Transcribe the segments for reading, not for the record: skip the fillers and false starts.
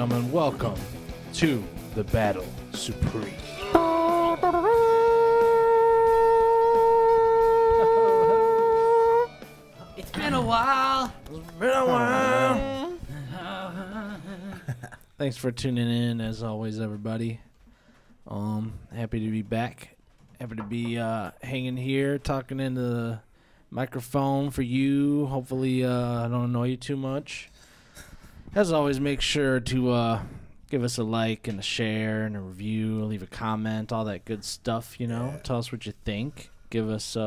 gentlemen, welcome to the Battle Supreme. It's been a while. Thanks for tuning in, as always, everybody. Happy to be back. Happy to be hanging here, talking into the microphone for you. Hopefully, I don't annoy you too much. As always, make sure to give us a like and a share and a review, leave a comment, all that good stuff, you know. Yeah. Tell us what you think. Give us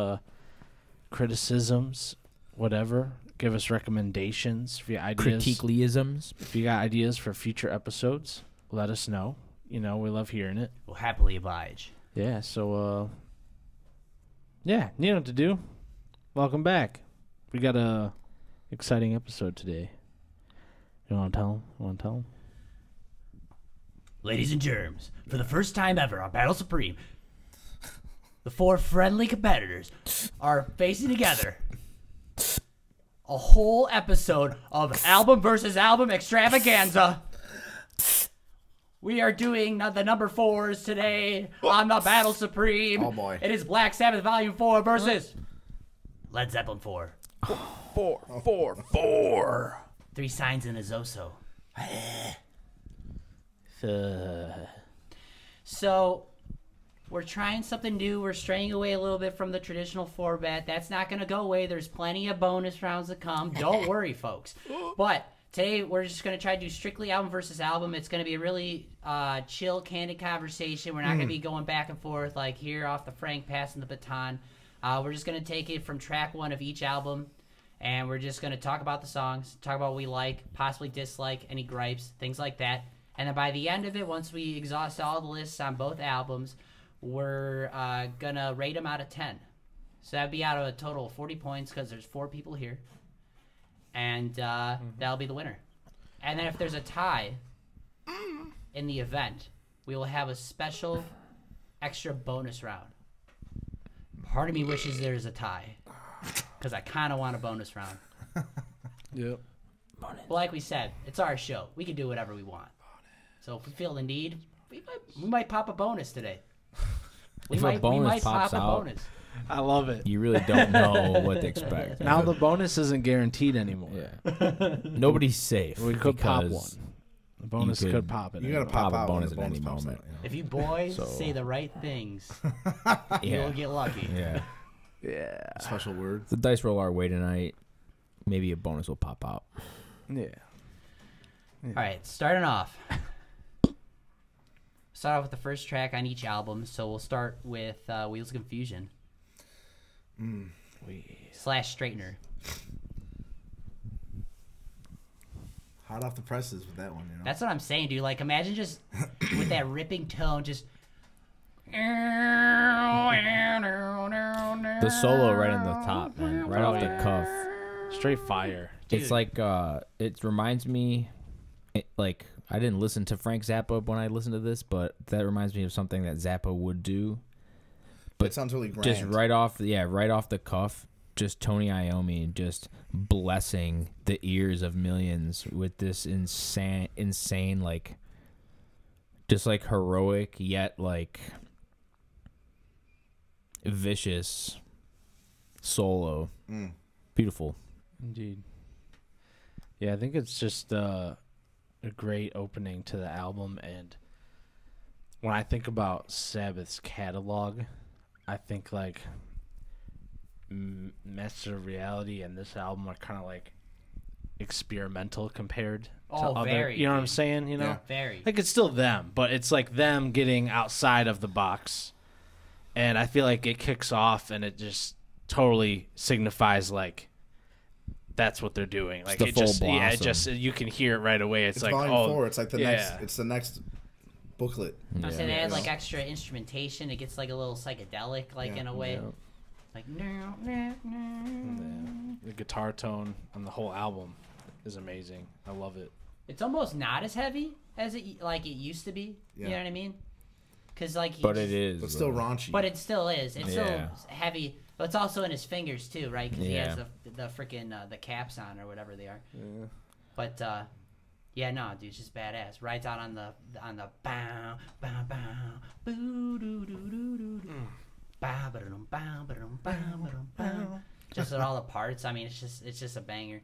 criticisms, whatever. Give us recommendations. If you ideas, critiqueisms. If you got ideas for future episodes, let us know. You know, we love hearing it. We'll happily oblige. Yeah, so, yeah, you know what to do. Welcome back. We got a exciting episode today. You want to tell them? Ladies and germs, for the first time ever on Battle Supreme, the four friendly competitors are facing together. A whole episode of album versus album extravaganza. We are doing the number 4s today on the Battle Supreme. Oh boy. It is Black Sabbath Volume 4 versus Led Zeppelin 4. 4. 3 signs in a Zoso. So, we're trying something new. We're straying away a little bit from the traditional format. That's not going to go away. There's plenty of bonus rounds to come. Don't worry, folks. But today, we're just going to try to do strictly album versus album. It's going to be a really chill, candid conversation. We're not going to be going back and forth like here off the Frank passing the baton. We're just going to take it from track 1 of each album. And we're just going to talk about the songs, talk about what we like, possibly dislike, any gripes, things like that. And then by the end of it, once we exhaust all the lists on both albums, we're going to rate them out of 10. So that'd be out of a total of 40 points because there's 4 people here. And that'll be the winner. And then if there's a tie in the event, we will have a special extra bonus round. Part of me wishes there's a tie. Because I kind of want a bonus round. Yep. But like we said, it's our show. We can do whatever we want. So if we feel the need, we might pop a bonus today. If a bonus pops out, I love it. You really don't know what to expect. Now the bonus isn't guaranteed anymore. Yeah. Nobody's safe. We could pop one. The bonus could pop it. You got to pop a out bonus at any moment. If you boys say the right things, Yeah. you'll get lucky. Yeah. Yeah. Special word. The dice roll our way tonight. Maybe a bonus will pop out. Yeah. All right, starting off. Start off with the first track on each album. So we'll start with Wheels of Confusion. / Straightener. Hot off the presses with that one, you know. That's what I'm saying, dude. Like, imagine just with that ripping tone, just. The solo right in the top, man. Right off the cuff. Straight fire. Dude. It's like, it reminds me, like, I didn't listen to Frank Zappa when I listened to this, but that reminds me of something that Zappa would do. But it sounds really grand. Just right off the cuff, just Tony Iommi just blessing the ears of millions with this insane, like, just like heroic yet like vicious solo. Beautiful. Indeed. Yeah, I think it's just a great opening to the album, and when I think about Sabbath's catalog, I think like Master of Reality and this album are kind of like experimental compared to other. Very. You know what I'm saying? You know, Very. like it's still them, but it's like them getting outside of the box, and I feel like it kicks off and it just totally signifies like that's what they're doing. Like it just, yeah, it just you can hear it right away. It's like volume 4. It's like the yeah. next. It's the next booklet. I'm saying they add like extra instrumentation. It gets like a little psychedelic, like in a way. Yeah. Like the guitar tone on the whole album is amazing. I love it. It's almost not as heavy as it used to be. Yeah. You know what I mean? Because like, but it is. But still raunchy. But it still is. It's still heavy. But it's also in his fingers too, right? Because he has the freaking the caps on or whatever they are. Yeah. But Yeah, no, dude, it's just badass. Rides out on the bow, bow, bow, boo, doo, doo, doo, doo, doo. Bow, ba-dum, bow, ba-dum, bow, ba-dum, bow. Just at all the parts. I mean, it's just a banger.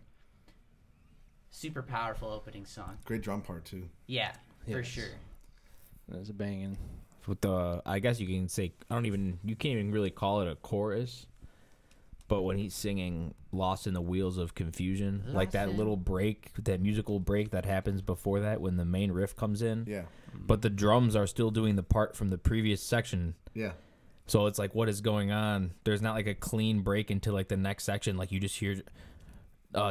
Super powerful opening song. Great drum part too. Yeah, for Yes. sure. That's a banging. With the, I guess you can say, you can't even really call it a chorus, but when he's singing "Lost in the Wheels of Confusion," like that Lost in- little break, that musical break that happens before that when the main riff comes in, Yeah. but the drums are still doing the part from the previous section. Yeah. So it's like, what is going on? There's not like a clean break into like the next section. Like you just hear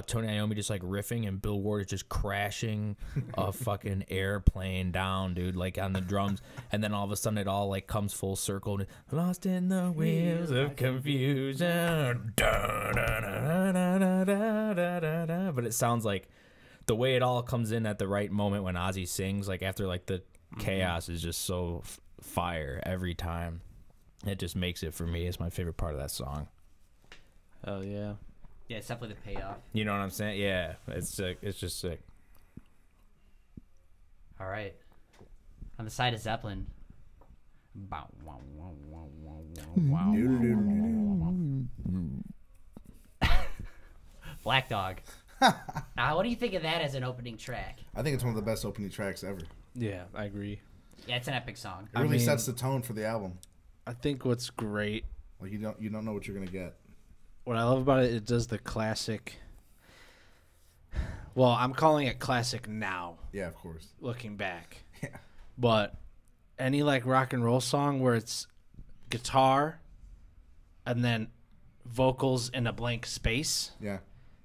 Tony Iommi just like riffing and Bill Ward is just crashing a fucking airplane down, dude, like on the drums. And then all of a sudden it all like comes full circle. And, lost in the wheels of confusion. Da, da, da, da, da, da, da, da, da. But it sounds like the way it all comes in at the right moment when Ozzy sings, like after like the chaos is just so fire every time. It just makes it, for me, it's my favorite part of that song. Hell yeah. Yeah, it's definitely the payoff. You know what I'm saying? Yeah, it's sick. It's just sick. All right. On the side of Zeppelin. Bow, wow, wow, wow, wow, wow, wow. Black Dog. Now, what do you think of that as an opening track? I think it's one of the best opening tracks ever. Yeah, I agree. Yeah, it's an epic song. It really mean- sets the tone for the album. I think what's great, Like you don't know what you're gonna get. what I love about it does the classic. Well, I'm calling it classic now, Yeah, of course. looking back. Yeah. But any like rock and roll song where it's guitar and then vocals in a blank space, Yeah.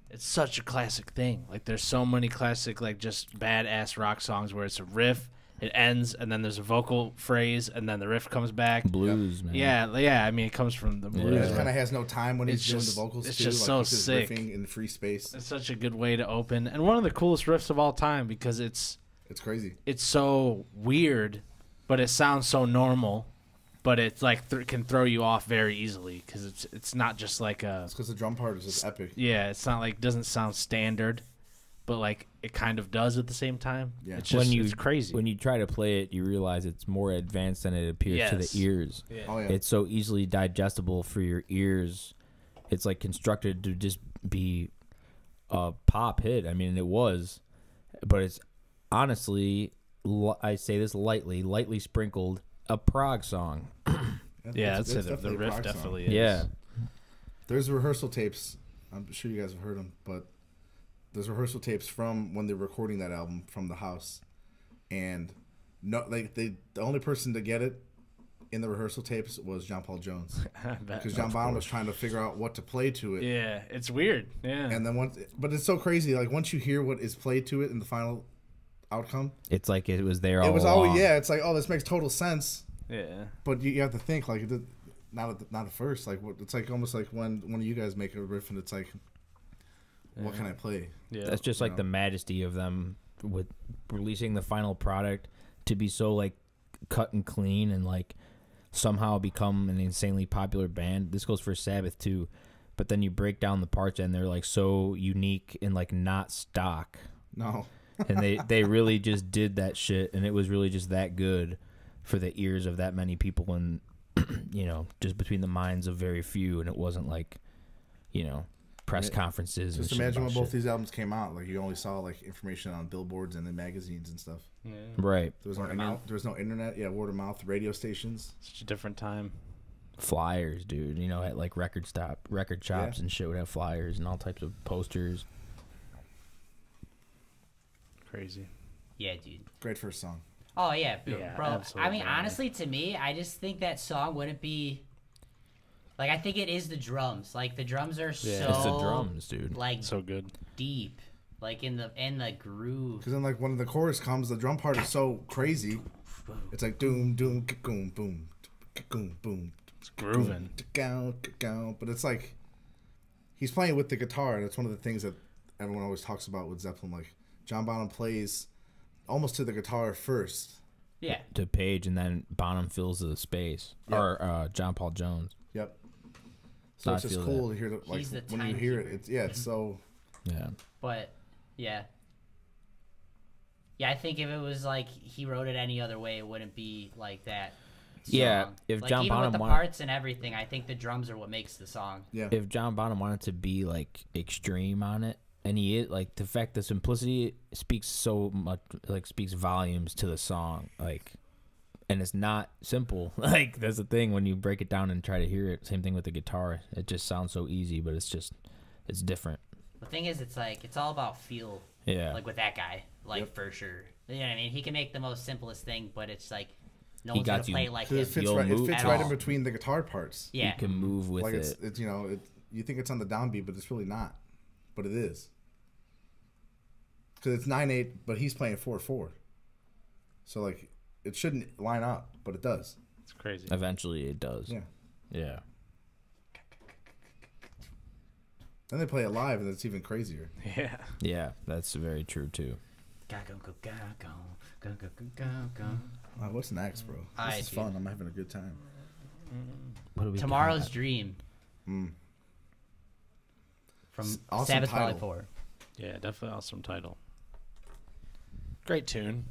it's such a classic thing. Like there's so many classic like just badass rock songs where it's a riff, it ends, and then there's a vocal phrase, and then the riff comes back. Blues, man. Yeah. I mean, it comes from the blues. It Yeah. kind of has no time when he's It's doing just- the vocals it's too. just like, so he's just sick. riffing in free space. It's such a good way to open, and one of the coolest riffs of all time because it's Crazy. so weird, but it sounds so normal, but it's like can throw you off very easily because it's not just like a It's because the drum part is just epic. yeah. It's not like doesn't sound standard, but like it kind of does at the same time. Yeah. It's just When it's crazy. When you try to play it, you realize it's more advanced than it appears to Yes. the ears. yeah. Oh yeah. It's so easily digestible for your ears. It's like constructed to just be a pop hit. I mean, it was, but it's honestly, I say this lightly sprinkled, a prog song. Yeah, it's that's it. The definitely a riff prog song. definitely is. Yeah. There's rehearsal tapes. I'm sure you guys have heard them, but there's rehearsal tapes from when they're recording that album from the house, and no, like the only person to get it in the rehearsal tapes was John Paul Jones I bet. because John Bonham was trying to figure out what to play to it, Yeah, it's weird. Yeah. and then but it's so crazy. Like once you hear what is played to it in the final outcome, It's like it was there all it was along. always it's like, oh, this makes total sense, yeah. but you have to think like not at first. Like it's like almost like when one of you guys make a riff and it's like, what can I play? Yeah. That's just like the majesty of them with releasing the final product to be so like cut and clean and like somehow become an insanely popular band. This goes for Sabbath too, but then you break down the parts and they're like so unique and like not stock. No. And they really just did that shit, and it was really just that good for the ears of that many people, and you know, just between the minds of very few. And it wasn't like, you know, press conferences. Just and shit imagine when about both shit. these albums came out. Like you only saw like information on billboards and in magazines and stuff. Yeah. Right, There was Word of mouth. there was no internet. Yeah, word of mouth, radio stations. Such a different time. flyers, dude. You know, at like record shops Yeah. and shit would have flyers and all types of posters. Crazy. Yeah, dude. Great first song. Oh yeah, Yeah, bro. absolutely. I mean, honestly, to me, I just think that song wouldn't be. Like, I think it is the drums. Like the drums are so. It's the drums, dude. Like So good. deep, like in the groove. Because then like when the chorus comes, the drum part is so crazy. It's like doom doom boom boom boom boom. It's grooving. But it's like he's playing with the guitar, and it's one of the things that everyone always talks about with Zeppelin. Like John Bonham plays almost to the guitar first. Yeah. To Page, and then Bonham fills the space, Yeah. or John Paul Jones. Yep. So I it's just feel cool to hear that. Like He's the when you hear it, timekeeper. it's so. Yeah, But yeah, Yeah, I think if it was like he wrote it any other way, it wouldn't be like that. Yeah, Song. if like, John even Bonham with the wanted- parts and everything, I think the drums are what makes the song. Yeah. If John Bonham wanted to be like extreme on it, and he is, like, the fact the simplicity speaks so much, like, speaks volumes to the song, like, and it's not simple. Like, that's the thing when you break it down and try to hear it. Same thing with the guitar. It just sounds so easy, but it's different. The thing is, it's like it's all about feel. Yeah. Like with that guy, like Yep. for sure. You know what I mean? He can make the most simplest thing, but it's like no He one's got gonna you. play it like 'Cause him. it fits You'll right. It move fits at right all. in between the guitar parts. Yeah. You can move with Like it. it's you think it's on the downbeat, but it's really not. But it is. Because it's 9/8, but he's playing 4/4. So like it shouldn't line up, but it does. It's crazy. Eventually, it does. Yeah. Yeah. Then they play it live, and it's even crazier. Yeah. Yeah, that's very true too. What's next, bro? Alright, This is dude. fun. I'm having a good time. What do we Tomorrow's got? Dream Mm. from Awesome Sabbath title. Volume 4. Yeah, definitely awesome title. Great tune.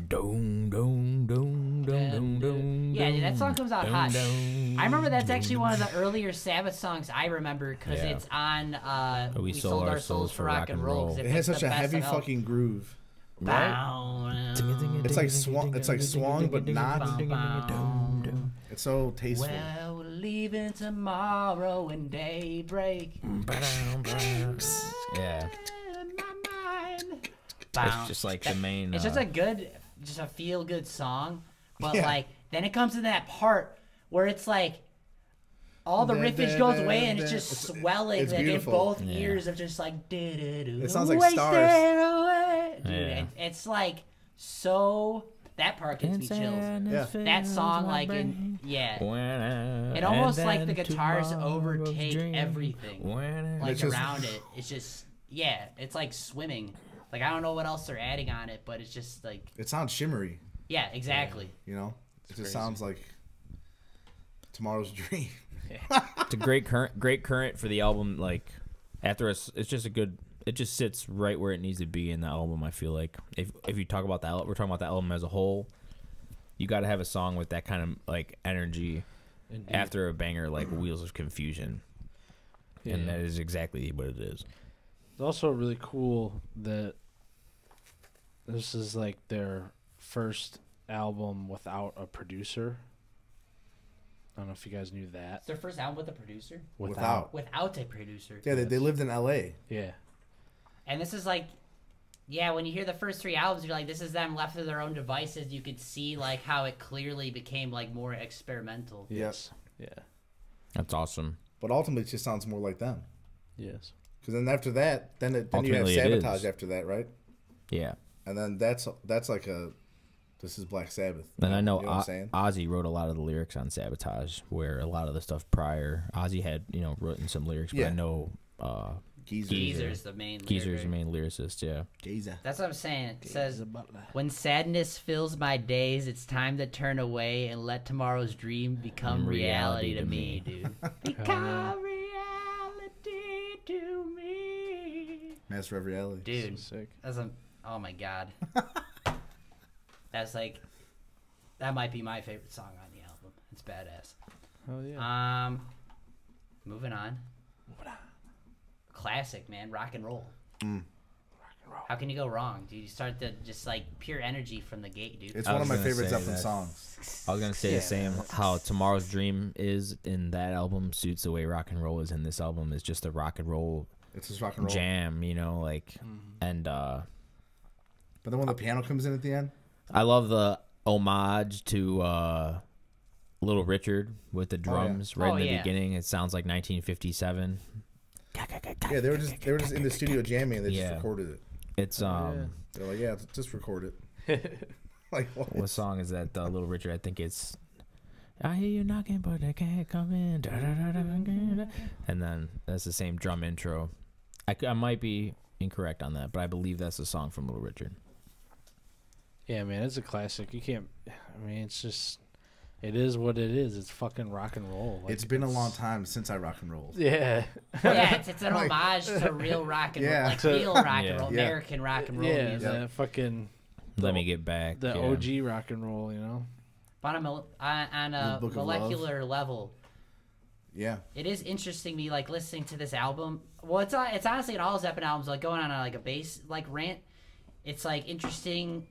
Dong, dong, dong, dong, dong, dong, Yeah, dude, that song comes out hot. dong, I remember that's actually one of the earlier Sabbath songs I remember because Yeah. it's on We Sold Our Souls for Rock and Roll. 'cause It picks has the such a best heavy of all- fucking groove. Bow, It's like swung. It's like swung, but not. bow. It's so tasteful. Well, we're leaving tomorrow when daybreak. Yeah, In my mind. it's just like the main. It's just a good, just a feel good song, but Yeah. like then it comes to that part where it's like all the Da, riffage da, goes da, away and da. it's just It's- swelling it's like in beautiful. both Yeah. ears of just like It sounds like wasted stars. away. Dude, Yeah. it's like so that part gives me chills. Yeah. That song like in yeah. It almost like the guitars overtake everything. Like It's just- around it. It's just yeah, it's like swimming. Like I don't know what else they're adding on it, but it's just like It sounds shimmery. yeah, exactly. You know, it just crazy. sounds like Tomorrow's Dream. It's a great current for the album. Like after it's just a good. It just sits right where it needs to be in the album. I feel like if you talk about we're talking about the album as a whole. You got to have a song with that kind of like energy Indeed. after a banger like Wheels of Confusion, and Yeah. that is exactly what it is. It's also really cool that this is like their first album without a producer. I don't know if you guys knew that. It's their first album with a producer Without. without a producer. Yeah, they lived in L.A. Yeah. And this is like, yeah, when you hear the first three albums, you're like, this is them left to their own devices. You could see like how it clearly became like more experimental. Yes. Yeah. That's awesome. But ultimately, it just sounds more like them. Yes. Because then after that, then you have Ultimately, it Sabotage is. after that, right? Yeah. And then that's like a, this is Black Sabbath. And I know, You know what I'm saying? Ozzy wrote a lot of the lyrics on Sabotage, where a lot of the stuff prior, Ozzy had, written some lyrics, but Yeah. I know Geezer's the main Geezer's the lyric. main lyricist, yeah. Geezer. That's what I'm saying. It says, Geezer Butler. when sadness fills my days, it's time to turn away and let tomorrow's dream become reality to me, dude. Become reality to me. Master of Reality. Dude, So sick. that's a, oh my god. That's like, that might be my favorite song on the album. It's badass. Oh yeah. Moving on. Classic, man. Rock and roll. How can you go wrong, dude? You start to just like pure energy from the gate, dude. It's I one of was my gonna favorite say Zeppelin that. songs. I was gonna say the same. How Tomorrow's Dream is in that album suits the way rock and roll is in this album. Is just a rock and roll It's just rock and roll. jam, and But then when the piano comes in at the end, I love the homage to Little Richard with the drums right Oh, in the yeah. beginning. It sounds like 1957. yeah, they were just in the studio jamming. And they Yeah. just recorded it. It's They're like, yeah, just record it. Like what? what song is that? Little Richard. I think it's. I hear you knocking, but they can't come in. Da, da, da, da, da, da. And then that's the same drum intro. I might be incorrect on that, but I believe that's the song from Little Richard. Yeah, man, it's a classic. You can't. I mean, it's just. It is what it is. It's fucking rock and roll. Like, It's been a long time since I rock and rolled. Yeah. Yeah, it's an homage to real rock and roll, Yeah. like real rock and Yeah. roll, Yeah. American rock and roll Yeah, music. that fucking Let me get back. the yeah. OG rock and roll, you know. But on a The Book of molecular level, Yeah. it is interesting me like listening to this album. Well, it's honestly in all Zeppelin albums, like going on like a bass like rant. It's like interesting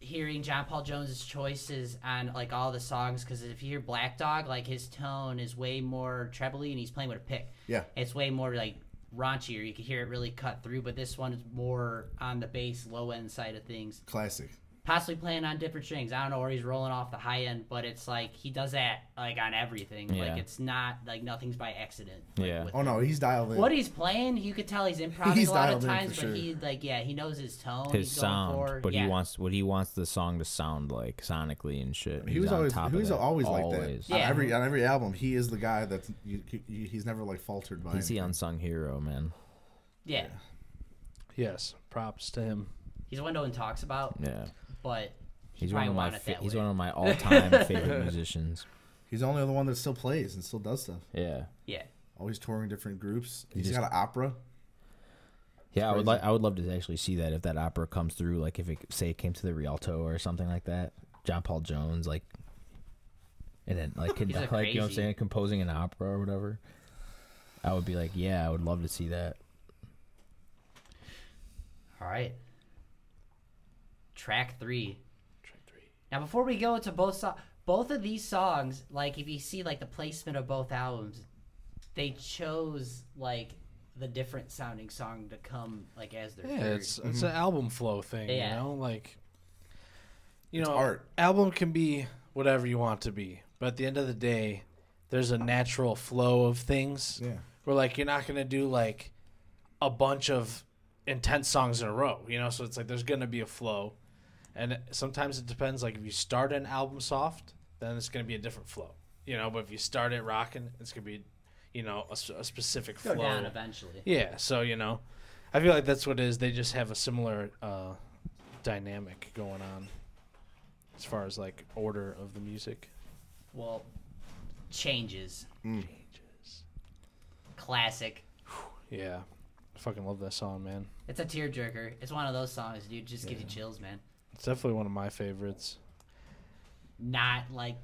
hearing John Paul Jones's choices on like all the songs, because if you hear Black Dog, like his tone is way more trebly and he's playing with a pick. Yeah. It's way more like raunchier. You can hear it really cut through, but this one is more on the bass low end side of things. Classic. Possibly playing on different strings. I don't know where he's rolling off the high end, but it's like he does that like on everything. Yeah. Like it's not like nothing's by accident. Like, Yeah. with Oh no, he's dialed in. what he's playing, you could tell he's improvising He's a lot of dialed in times, for but sure. he like he knows his tone, His he's going sound, for, but yeah. he wants the song to sound like sonically and shit. He He's was on always top he of was that, always like always. that. Yeah. On every album, he is the guy that's he's never like faltered by. He's the anything. unsung hero, man. Yeah. Yes, props to him. He's one no one talks about, Yeah, but he he's one probably of my want it that he's way. one of my all-time favorite musicians. He's the only other one that still plays and still does stuff. Yeah, Yeah. Always touring different groups. He He's just- got an opera. yeah. crazy. I would love to actually see that if that opera comes through. Like if it say it came to the Rialto or something like that. John Paul Jones, like, and then like He's like like you know what I'm crazy. saying, composing an opera or whatever. I would be like, yeah, I would love to see that. All right. Track 3. Track 3. Now, before we go into both of these songs, like if you see like the placement of both albums, they chose like the different sounding song to come like as their Yeah, third. it's an album flow thing, Yeah. you know, like you It's know, art. album can be whatever you want to be, but at the end of the day, there's a natural flow of things. Yeah. Where like you're not gonna do like a bunch of intense songs in a row, you know. So it's like there's gonna be a flow, and sometimes it depends. Like if you start an album soft, then it's gonna be a different flow, you know. But if you start it rocking, it's gonna be, you know, a specific Go flow. down eventually. Yeah, so you know, I feel like that's what it is. They just have a similar dynamic going on as far as like order of the music. Well, changes. Changes. Classic. Yeah, I fucking love that song, man. It's a tearjerker. It's one of those songs, dude. Just gives you chills, man. It's definitely one of my favorites. Not like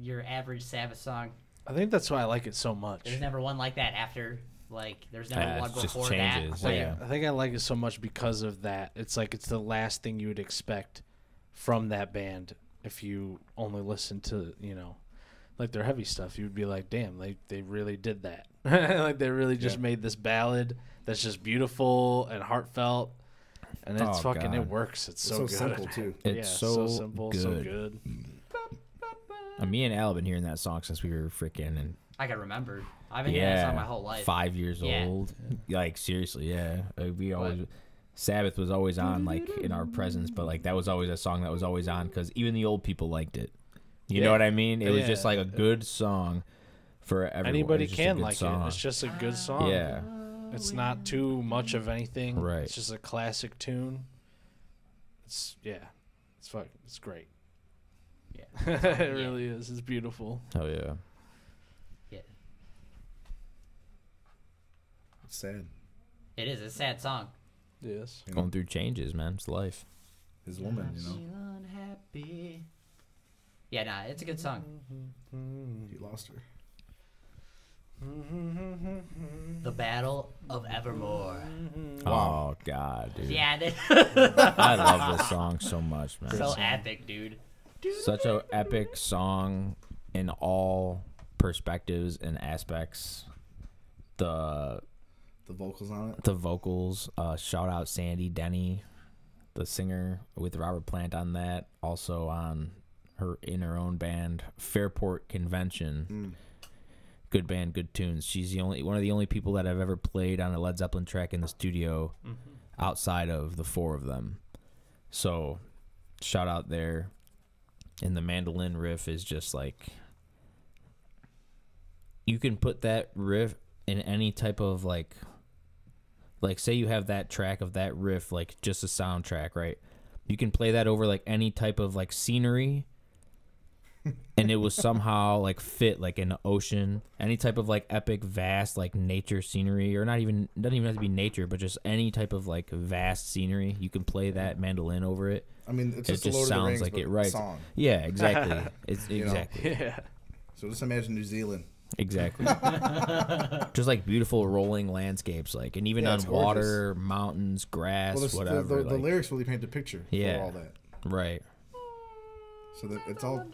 your average Sabbath song. I think that's why I like it so much. There's never one like that after. Like, there's never one it just before changes. that. Yeah. I think I like it so much because of that. It's like it's the last thing you would expect from that band if you only listen to, you know, like their heavy stuff. You would be like, damn, they really did that. Like they really just made this ballad that's just beautiful and heartfelt, and it's Oh, fucking God. it works. It's so good. simple too. It's Yeah, so simple, good. so good. Me and Al have been hearing that song since we were freaking and I can remember. I've been hearing that song my whole life. 5 years Yeah. old. Like seriously, yeah. We always Sabbath was always on like in our presence, but like that was always a song that was always on because even the old people liked it. You know what I mean? It was just like a good song for everyone. Anybody It was just a can good like song. it. It's just a good song. Yeah. It's not too much of anything. Right. It's just a classic tune. It's it's great. Yeah. It really is. It's beautiful. Oh yeah. Yeah. It's sad. It is. It's a sad song. Yes. You know, Going through changes, man. It's life. his woman, you know, Feel unhappy. Yeah, nah, it's a good song. he lost her. The Battle of Evermore. Oh God, dude. Yeah, I love this song so much, man. so epic, dude. Such a epic song in all perspectives and aspects. The vocals on it. the vocals, shout out Sandy Denny, the singer with Robert Plant on that, also on her own band Fairport Convention. Good band, good tunes. She's one of the only people that I've ever played on a Led Zeppelin track in the studio outside of the four of them. So shout out there. And the mandolin riff is just like, you can put that riff in any type of like say you have that track of that riff, like just a soundtrack, right? You can play that over like any type of like scenery and it was somehow like fit like in the ocean, any type of like epic, vast like nature scenery, or doesn't even have to be nature, but just any type of like vast scenery. You can play that mandolin over it. I mean, it's It just a just Lord of the sounds Rings like but it writes. song. Yeah, exactly. It's You know? exactly. Yeah. So just imagine New Zealand. Exactly. Just like beautiful rolling landscapes, like, and even Yeah, on it's water, mountains, grass, Well, whatever. the like, lyrics really paint the picture Yeah. for all that. right. So that it's all.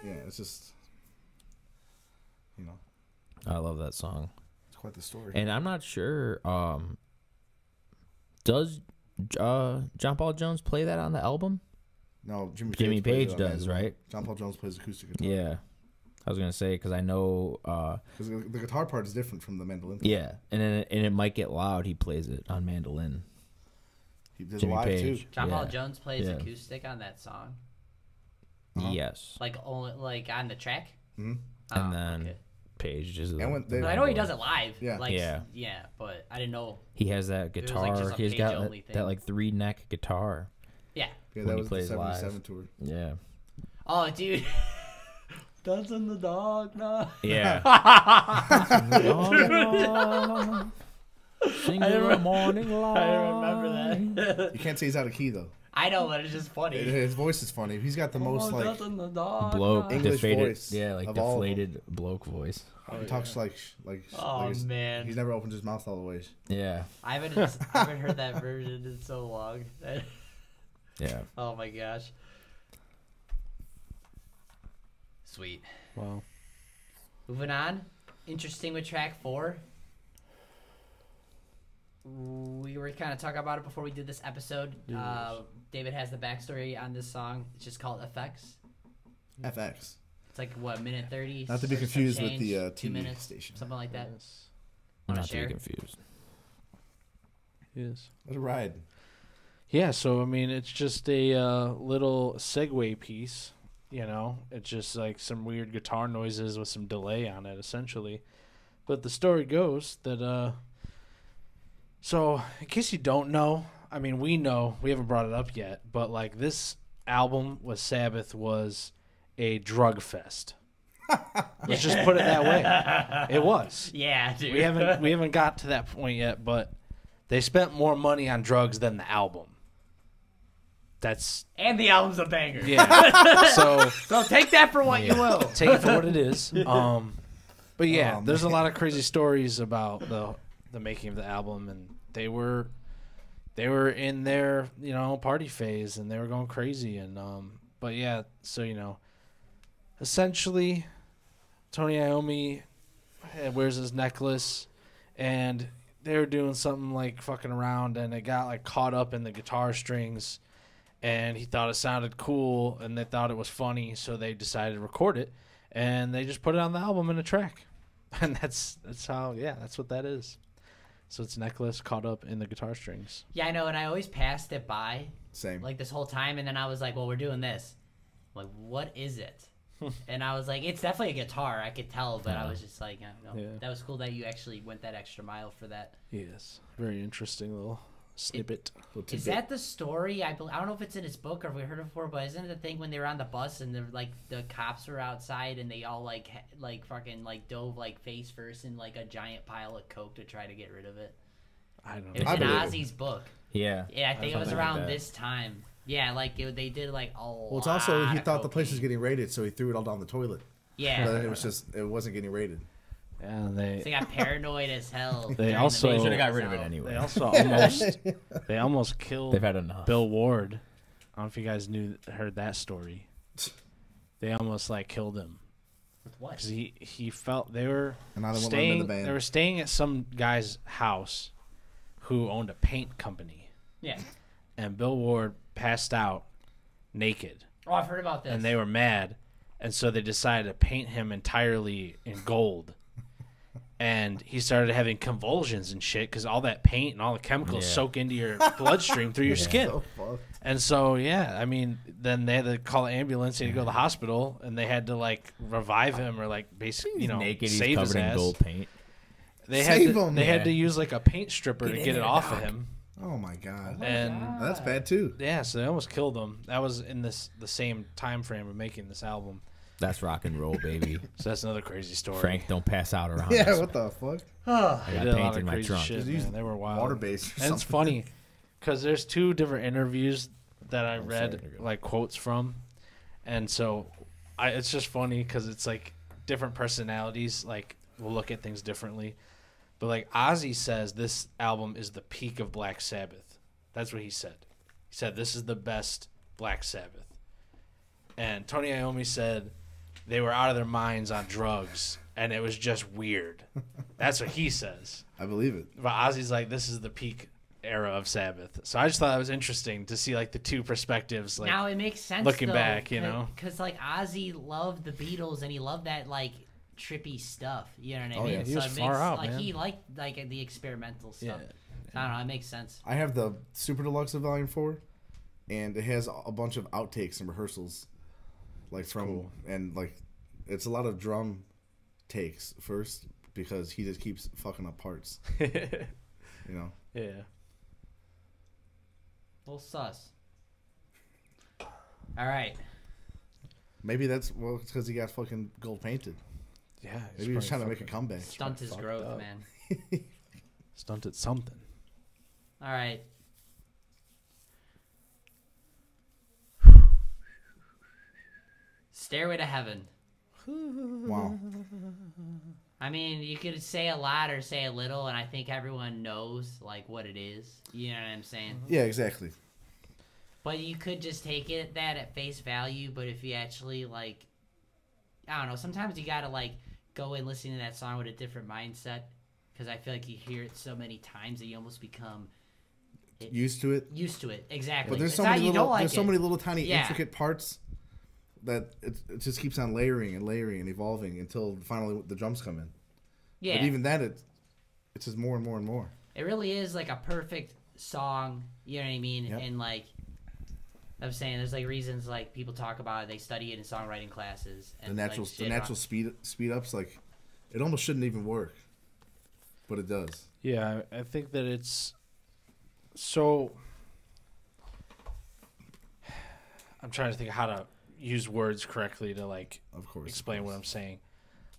Yeah, it's just. You know, I love that song, it's quite the story. and I'm not sure. Does John Paul Jones play that on the album? No, Jimmy Jimmy plays Page it on does, mandolin. right? John Paul Jones plays acoustic guitar. Yeah, I was gonna say because I know. Because the guitar part is different from the mandolin. Yeah, and it might get loud. He plays it on mandolin. He does Jimmy live Page. too. John Paul Yeah. Jones plays Yeah. acoustic on that song, Uh-huh. Yes, like only like on the track. Mhm. and then Page just. And when they- But I know he does it live. Yeah. Like, Yeah. yeah, but I didn't know. He has that was, like, guitar. just a He's got Page-only that, thing. like 3-neck guitar. Yeah. Yeah, when that he was the plays live. 77 tour. Yeah. Oh, dude. Dance in the dark night. Yeah. Sing I the remember- morning light. I remember that. You can't say he's out of key though. I know, but it's just funny. His voice is funny. He's got the most like Dance in the dark Bloke, night. English deflated, voice yeah, like of all of them. deflated bloke voice. he talks like Oh, he's, man. he's never opened his mouth all the way. Yeah, I haven't heard that version in so long. yeah. Oh my gosh. Sweet. Wow. Moving on. Interesting with track 4. We were kind of talking about it before we did this episode. David has the backstory on this song. It's just called Effects. FX. It's like, what, minute 30? Not to be Some confused with change, the 2 TV minutes, station. something like that. Yes. Wanna Not to share? be confused. Yes. What a ride. Yeah, so I mean, it's just a little segue piece, you know. It's just like some weird guitar noises with some delay on it, essentially. But the story goes that, so in case you don't know, I mean, we know, we haven't brought it up yet, but like this album with Sabbath was a drug fest. Let's just put it that way. It was. Yeah, dude. We haven't got to that point yet, but they spent more money on drugs than the album. That's And the album's a banger. yeah. So So take that for what you will. take it for what it is. But yeah, Oh, there's a man. lot of crazy stories about the making of the album, and they were in their party phase, and they were going crazy, and but yeah, so essentially, Tony Iommi wears his necklace, and they were doing something like fucking around, and it got like caught up in the guitar strings. And he thought it sounded cool, and they thought it was funny, so they decided to record it, and they just put it on the album in a track, and that's how that's what that is. So it's necklace caught up in the guitar strings. Yeah, I know, and I always passed it by Same. like this whole time, and then I was like, well, we're doing this. I'm like, what is it? And I was like, it's definitely a guitar. I could tell, but I was just like, I don't know. Yeah. That was cool that you actually went that extra mile for that. Yes, very interesting little snippet. Is that the story? I don't know if it's in his book or if we heard it before, but isn't it the thing when they were on the bus and the cops were outside and they all fucking dove face first in like a giant pile of coke to try to get rid of it? I don't It know. was in believe it. Ozzy's book. Yeah. Yeah, I think it was something like around that. this time. Yeah, they did like a Well, it's also he lot thought of the place was cocaine. getting raided, so he threw it all down the toilet. Yeah, But it wasn't getting raided. Yeah, so they got paranoid as hell. They during the also- making Should have got of rid this of it album. anyway. they almost killed They've had enough. Bill Ward. I don't know if you guys heard that story. They almost killed him. With what? Because he felt they were And now they won't let him in the staying. band. They were staying at some guy's house, who owned a paint company, Yeah. and Bill Ward passed out, naked, Oh, I've heard about this. and they were mad, and so they decided to paint him entirely in gold, and he started having convulsions and shit because all that paint and all the chemicals Yeah. soak into your bloodstream through your skin. So fuck. And so, yeah, I mean, then they had to call the ambulance. He had to go to the hospital, and they had to revive him or basically, naked. He's save his covered in ass. gold paint. They Save had to, him. they had Yeah. to use a paint stripper to in get it there, off Doc. of him. Oh my god. And That's bad too. yeah, so they almost killed him. That was in the same time frame of making this album. That's rock and roll, baby. So that's another crazy story. Frank, don't pass out around Yeah, us. what the fuck? I They got did a lot paint of in my crazy trunk. shit, Just use man. They were wild. Water based or And something. it's funny because there's two different interviews that I read sorry, you're good. like quotes from, and so it's just funny because it's like different personalities like will look at things differently. But like Ozzy says, this album is the peak of Black Sabbath. That's what he said. He said this is the best Black Sabbath. And Tony Iommi said they were out of their minds on drugs, and it was just weird. That's what he says. I believe it. But Ozzy's like, this is the peak era of Sabbath. So I just thought it was interesting to see like the two perspectives. Like, now it makes sense looking though, back, you know? because like Ozzy loved the Beatles and he loved that like trippy stuff. You know what I Oh, mean? yeah. He so was it far makes, out, like man. he liked like the experimental stuff. Yeah. I don't know. It makes sense. I have the Super Deluxe of Volume 4, and it has a bunch of outtakes and rehearsals, like from cool. and like it's a lot of drum takes first because he just keeps fucking up parts. You know. Yeah. A little sus. All right. Maybe that's it's because he got fucking gold painted. Yeah. Maybe he was trying to make a comeback. Stunt his fucked growth, up. man. Stunted something. All right. Stairway to Heaven. Wow. I mean, you could say a lot or say a little, and I think everyone knows like what it is. You know what I'm saying? Yeah, exactly. But you could just take it that at face value. But if you actually like, I don't know. Sometimes you gotta like go and listen to that song with a different mindset, because I feel like you hear it so many times that you almost become Used to it. used to it. Exactly. But there's It's so not many you little don't like there's so it. many little tiny Yeah. intricate parts that it just keeps on layering and layering and evolving until finally the drums come in. Yeah. But even that it's just more and more and more. It really is like a perfect song, you know what I mean? Yep. And like I'm saying, there's like reasons like people talk about it, they study it in songwriting classes. And The natural speed ups, like it almost shouldn't even work, but it does. Yeah, I think that it's so. I'm trying to think how to use words correctly to like Of course. explain what I'm saying.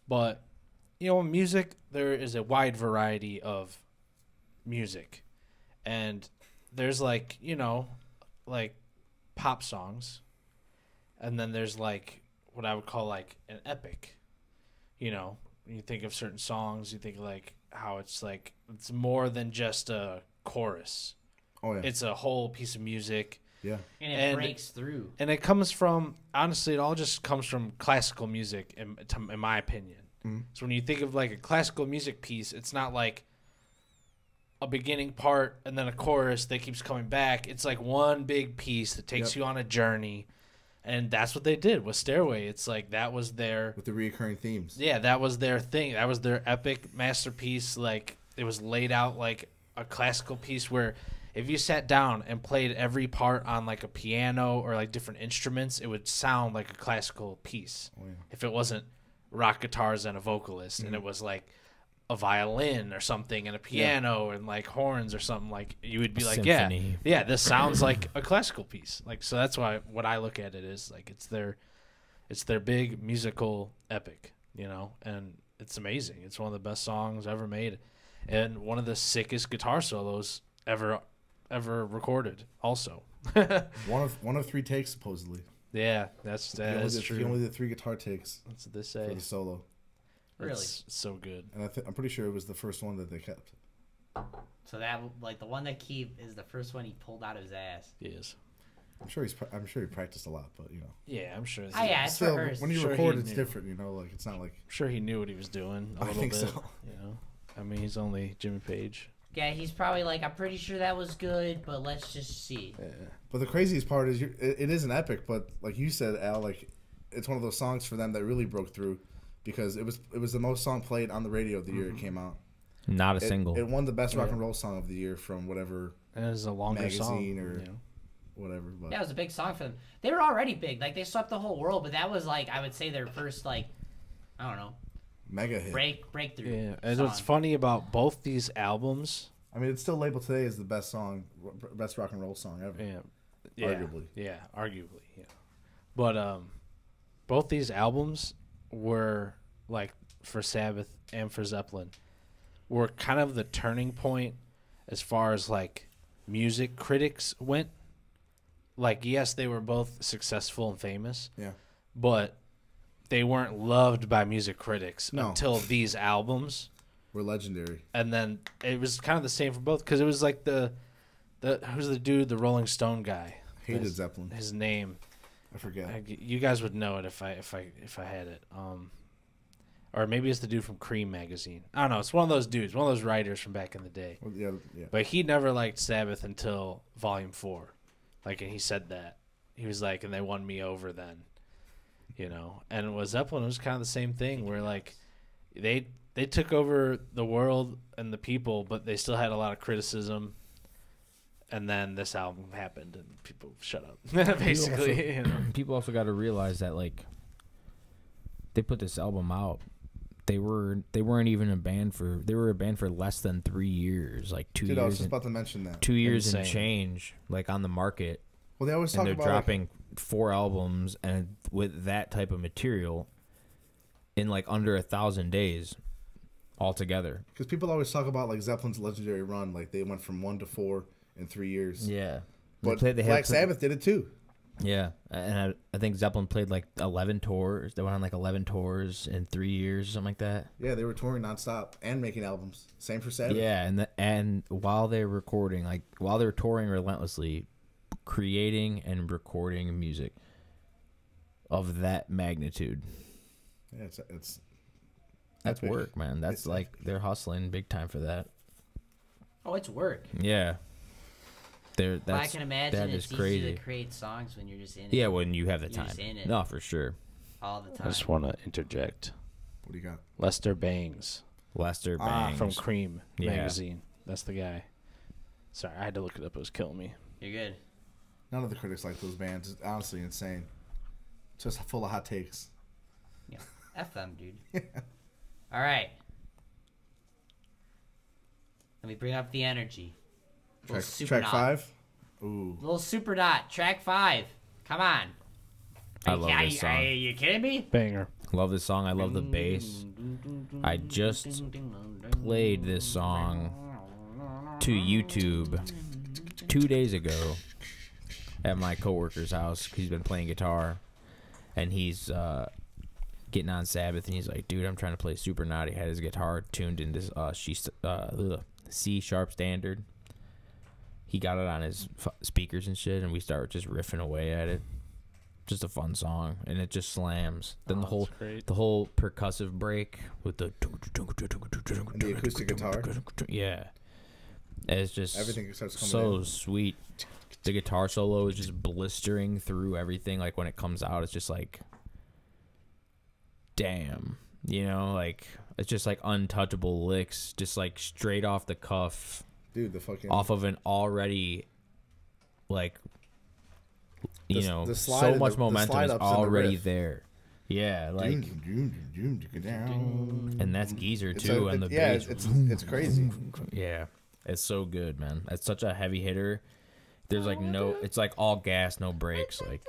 But you know, in music, there is a wide variety of music, and there's like, you know, like pop songs, and then there's like what I would call like an epic. You know, when you think of certain songs, you think like how it's like it's more than just a chorus. Oh yeah. It's a whole piece of music. Yeah. And it and- breaks through. And it comes from, honestly, it all just comes from classical music, in my opinion. Mhm. So when you think of like a classical music piece, it's not like a beginning part and then a chorus that keeps coming back. It's like one big piece that takes Yep. you on a journey. And that's what they did with Stairway. It's like that was their, With the reoccurring themes. yeah, that was their thing. That was their epic masterpiece. Like it was laid out like a classical piece where if you sat down and played every part on like a piano or like different instruments, it would sound like a classical piece. Oh yeah. If it wasn't rock guitars and a vocalist and it was like a violin or something and a piano and like horns or something, like you would be like, symphony. yeah, this sounds like a classical piece. Like, so that's why what I look at it is like it's their big musical epic, you know, and it's amazing. It's one of the best songs ever made and one of the sickest guitar solos ever recorded also. One of 3 takes supposedly. Yeah, that's He true. only did 3 guitar takes That's what they for say. the solo, Really? It's so good. and I'm pretty sure it was the first one that they kept. So that like the one that Keith is the first one he pulled out of his ass. He is. I'm sure he practiced a lot, but you know. Yeah, I'm sure. Oh yeah, it's Still, rehearsed. when you Sure record, he it's knew. different. You know, like it's not like I'm sure he knew what he was doing a I little think bit. so. You know, I mean, he's only Jimmy Page. Yeah, he's probably like, I'm pretty sure that was good, but let's just see. Yeah. But the craziest part is it is an epic, but like you said, Al, like it's one of those songs for them that really broke through because it was the most song played on the radio the year it came out. Not a single. It won the best rock and roll song of the year from whatever And it was a longer magazine song. or you know? whatever. But Yeah, it was a big song for them. They were already big. Like, they swept the whole world, but that was, like, I would say their first, like, I don't know, mega hit. breakthrough Yeah, and song. what's funny about both these albums I mean, it's still labeled today as the best song, best rock and roll song ever. Yeah. Arguably. Yeah, arguably. Yeah. But both these albums were, like, for Sabbath and for Zeppelin, were kind of the turning point as far as, like, music critics went. Like, yes, they were both successful and famous. Yeah. But they weren't loved by music critics No. until these albums. We're legendary. And then it was kind of the same for both, because it was like the who's the dude, the Rolling Stone guy. Hated Zeppelin. His name. I forget. You guys would know it if I had it. Or maybe it's the dude from Cream magazine. I don't know. It's one of those dudes, one of those writers from back in the day. Well, yeah. But he never liked Sabbath until Volume 4. Like, and he said that. He was like, and they won me over then. You know? And with Zeppelin, it was kind of the same thing where, like, they took over the world and the people, but they still had a lot of criticism. And then this album happened, and people shut up. Basically, you know? People also got to realize that, like, they put this album out. They weren't even a band for. They were a band for less than 3 years, like 2 years. I was just about to mention that. 2 years Insane. and change, like, on the market. Well, they always And talk they're about dropping 4 albums, and with that type of material, in like under 1,000 days, altogether. because people always talk about like Zeppelin's legendary run, like they went from 1 to 4 in 3 years. Yeah, But Black Sabbath did it too. Yeah, and I think Zeppelin played like 11 tours. They went on like 11 tours in 3 years, something like that. Yeah, they were touring nonstop and making albums. Same for Sabbath. Yeah, and while they were recording, like while they were touring relentlessly, creating and recording music of that magnitude. Yeah, it's That's epic. work, man. That's It's like they're hustling big time for that. Oh, it's work. Yeah, But I that's can imagine that it's is easy crazy. to create songs when you're just in it. Yeah, when you have the You're time. just in it. No, for sure. All the I time. just want to interject. What do you got? Lester Bangs Lester Bangs from Cream Yeah. magazine. That's the guy. Sorry, I had to look it up. It was killing me. You're good. None of the critics like those bands. It's honestly insane. Just full of hot takes. Yeah. F them, dude. All right. Let me bring up the energy. Little super Track knot. 5. Ooh. Little super dot. Track 5. Come on. I love this song. Are you kidding me? Banger. Love this song. I love the bass. I just played this song to YouTube 2 days ago at my coworker's house. He's been playing guitar, and he's getting on Sabbath, and he's like, "Dude, I'm trying to play super naughty." Had his guitar tuned into C sharp standard. He got it on his speakers and shit, and we started just riffing away at it. Just a fun song, and it just slams. Then the whole percussive break with the And the acoustic guitar. Yeah, it's just Everything starts coming so in. sweet. The guitar solo is just blistering through everything. Like when it comes out, it's just like, damn, you know, like it's just like untouchable licks, just like straight off the cuff, Dude, the fucking... off of an already like, you The- know, the slide so and much the momentum slide is ups and the already riff. there. Yeah, like, and that's Geezer too, and the yeah, bass. it's crazy. Yeah, it's so good, man. It's such a heavy hitter. There's like no, it's like all gas, no brakes. Like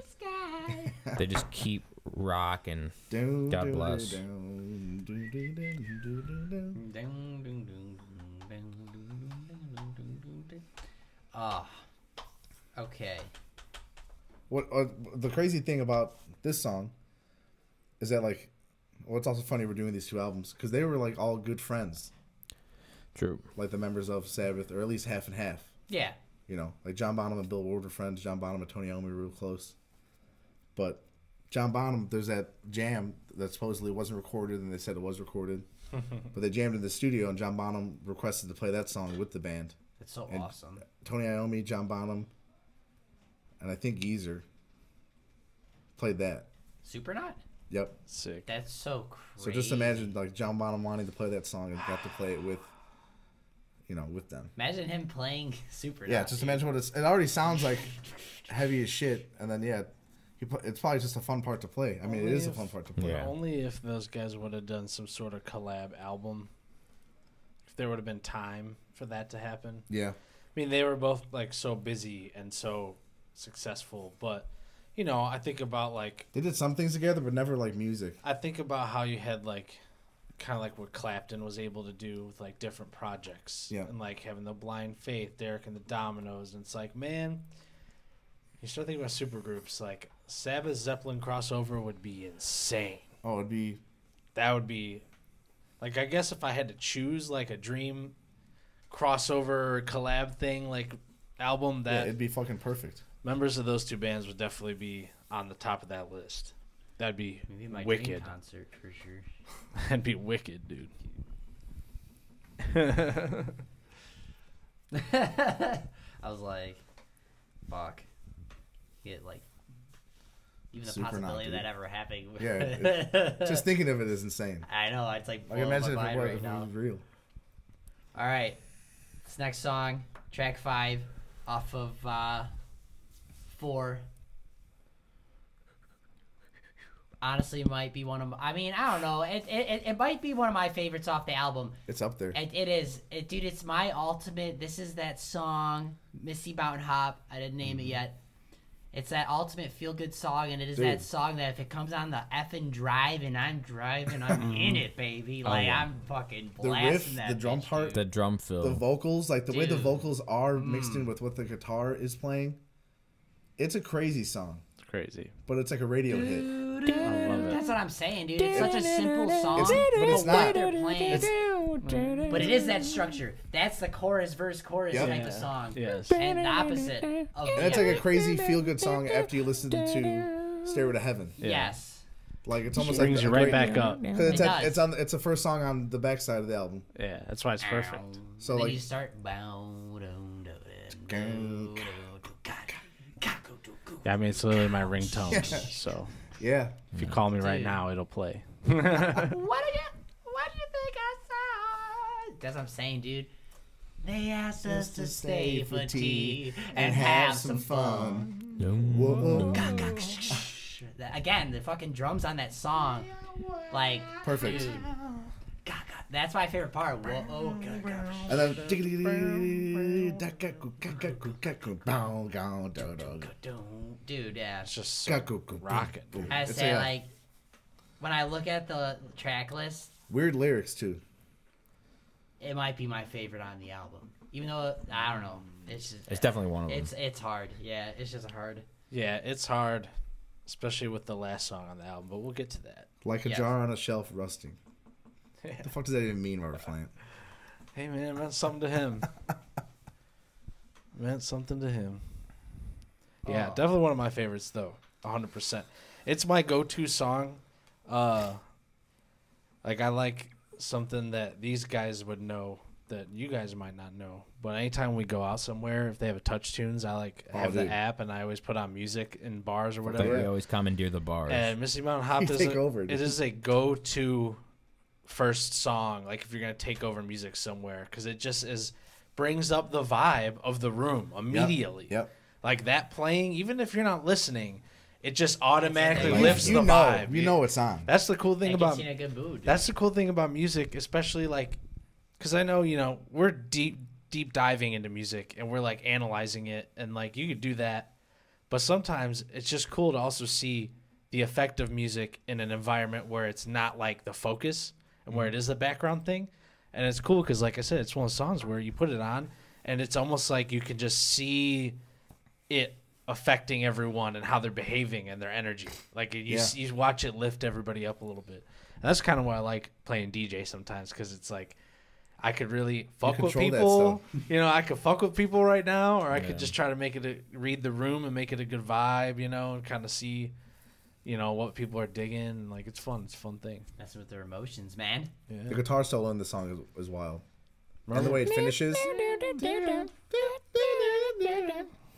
they just keep rocking. God bless. Ah. Okay. What the crazy thing about this song is that, like, what's also funny, we're doing these two albums because they were like all good friends, True. like the members of Sabbath, or at least half and half. Yeah. You know, like John Bonham and Bill Ward were friends. John Bonham and Tony Iommi were real close. But John Bonham, there's that jam that supposedly wasn't recorded, and they said it was recorded. But they jammed in the studio, and John Bonham requested to play that song with the band. That's so And awesome. Tony Iommi, John Bonham, and I think Geezer played that. Supernaut? Yep. Sick. That's so crazy. So just imagine, like, John Bonham wanting to play that song and got to play it with, you know, with them. Imagine him playing Supernaut. Yeah, just dude. imagine what it already sounds like, heavy as shit, and then yeah, it's probably just a fun part to play. I mean, Only it is a if- fun part to play. Yeah. Only if those guys would have done some sort of collab album. there would have been time for that to happen. Yeah. I mean, they were both like so busy and so successful, but you know, I think about like They did some things together, but never like music. I think about how you had like kind of like what Clapton was able to do with like different projects, Yeah. and like having the Blind Faith, Derek and the Dominoes, and it's like, man, you start thinking about supergroups like Sabbath Zeppelin crossover would be insane. Oh, it'd be That would be like, I guess if I had to choose like a dream crossover collab thing, like album, yeah, that it'd be fucking perfect. members of those two bands would definitely be on the top of that list. That'd be Maybe my dream wicked. concert for sure. That'd be wicked, dude. I was like, fuck. Get like even the Super possibility of not, that ever happening. Yeah, Just thinking of it is insane. I know, it's like Like blowing imagine if my it mind was, right if it now. was real. All right, this next song, track 5, off of 4. Honestly, might be one of I mean, I don't know. It might be one of my favorites off the album. It's up there. It is. Dude, it's my ultimate. This is that song, Misty Mountain Hop. I didn't name it yet. It's that ultimate feel-good song, and it is Dude. that song that if it comes on the effing drive and I'm driving, I'm in it, baby. Like, yeah. I'm fucking The blasting riff, that the drum bitch, part, dude. The drum fill. The vocals, like the way the Dude. vocals are mixed in with what the guitar is playing. It's a crazy song, It's crazy. but it's like a radio hit. I love it. That's what I'm saying, dude. It's such a simple song, but it's but not. what they're playing. But it is that structure. That's the chorus, verse, chorus Yep. type of song. Yes. And the opposite of And it's like a crazy feel good song after you listen to Stairway to Heaven. Yes. Like it's almost Brings like you a right great- back up. Cause it's It at, does. it's on it's the first song on the backside of the album. Yeah, that's why it's perfect. So, And then like- you start. Yeah, I mean, it's literally my ringtone. So Yeah. if you call me right Dude. now, it'll play. What do you think I saw? That's what I'm saying, dude. They asked us to stay for tea and have some fun. Whoa. Again, the fucking drums on that song, like Perfect. dude. That's my favorite part. Whoa, And then dude, yeah. It's just so rocking. I It's say a- like when I look at the track list, weird lyrics too. it might be my favorite on the album. Even though I don't know, it's just, It's definitely one of them. it's hard. Yeah, it's just hard. Yeah, it's hard, especially with the last song on the album, but we'll get to that. Like a Yeah. jar on a shelf rusting. What the fuck does that even mean, Robert Plant? Hey, man, it meant something to him. Meant something to him. Yeah, definitely one of my favorites, though. 100%. It's my go-to song. Like, I like something that these guys would know that you guys might not know. But anytime we go out somewhere, if they have a touch tunes, I like have the dude. app, and I always put on music in bars or Like, whatever. we always commandeer the bars. And Misty Mountain Hop You is take over, it dude. is a go-to first song, like if you're gonna take over music somewhere, because it just is brings up the vibe of the room immediately. Yep. Like that playing, even if you're not listening, it just automatically Like, lifts you the know, vibe. you know it's on. That's the cool thing It about gets you in a good mood. Dude. that's the cool thing about music, especially like, because I know we're deep diving into music and we're like analyzing it, and like you could do that, but sometimes it's just cool to also see the effect of music in an environment where it's not like the focus and where it is the background thing. And it's cool because, like I said, it's one of those songs where you put it on and it's almost like you can just see it affecting everyone and how they're behaving and their energy. Like you watch it lift everybody up a little bit. And that's kind of why I like playing DJ sometimes, because it's like I could really fuck with control that people. I could fuck with people right now, or I could Yeah. just try to make it read the room and make it a good vibe, and kind of see, what people are digging. Like it's fun. It's a fun thing. Messing with their emotions, man. Yeah. The guitar solo in the song is wild. And the way it finishes.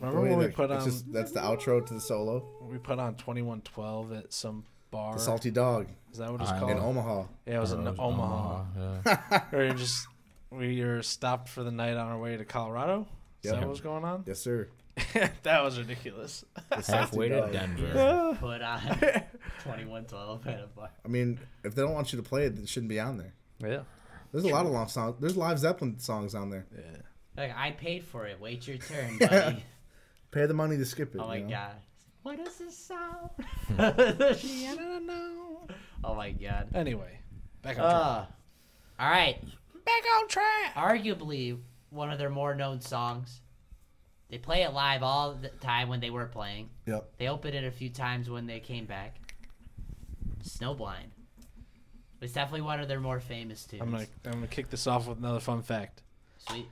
Remember the way when we that- put it's on just, that's the outro to the solo. 2112 at some bar? The Salty Dog Is that what it's I- called? in Omaha. Yeah, it was in Omaha. Yeah. We were stopped for the night on our way to Colorado. Is Yep. that what was going on? Yes, sir. That was ridiculous. The Salty Halfway to Dog. Denver. Put on 2112 at a bar. I mean, if they don't want you to play it, it shouldn't be on there. Yeah. There's a lot of long songs. There's live Zeppelin songs on there. Yeah. Like, I paid for it. Wait your turn, buddy. Pay the money to skip it. Oh my you know? god. What is this sound? Oh my god. Anyway, back on track. All right. Back on track. Arguably one of their more known songs. They play it live all the time when they were playing. Yep. They opened it a few times when they came back. Snowblind. It's definitely one of their more famous tunes. I'm gonna kick this off with another fun fact. Sweet.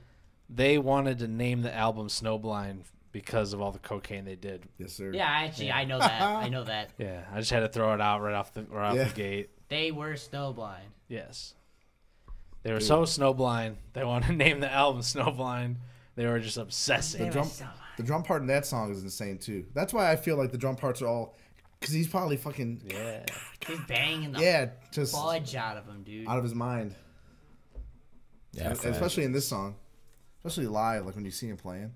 They wanted to name the album Snowblind because of all the cocaine they did. Yes, sir. Yeah, actually, I know that. I know that. Yeah, I just had to throw it out right off the gate. They were snowblind. Yes. They were so snowblind, they wanted to name the album Snowblind. They were just obsessing. The drum part in that song is insane too. That's why I feel like the drum parts are all, because he's probably fucking He's banging the just fudge out of him, dude. out of his mind. Yeah, And especially in this song, especially live, like when you see him playing,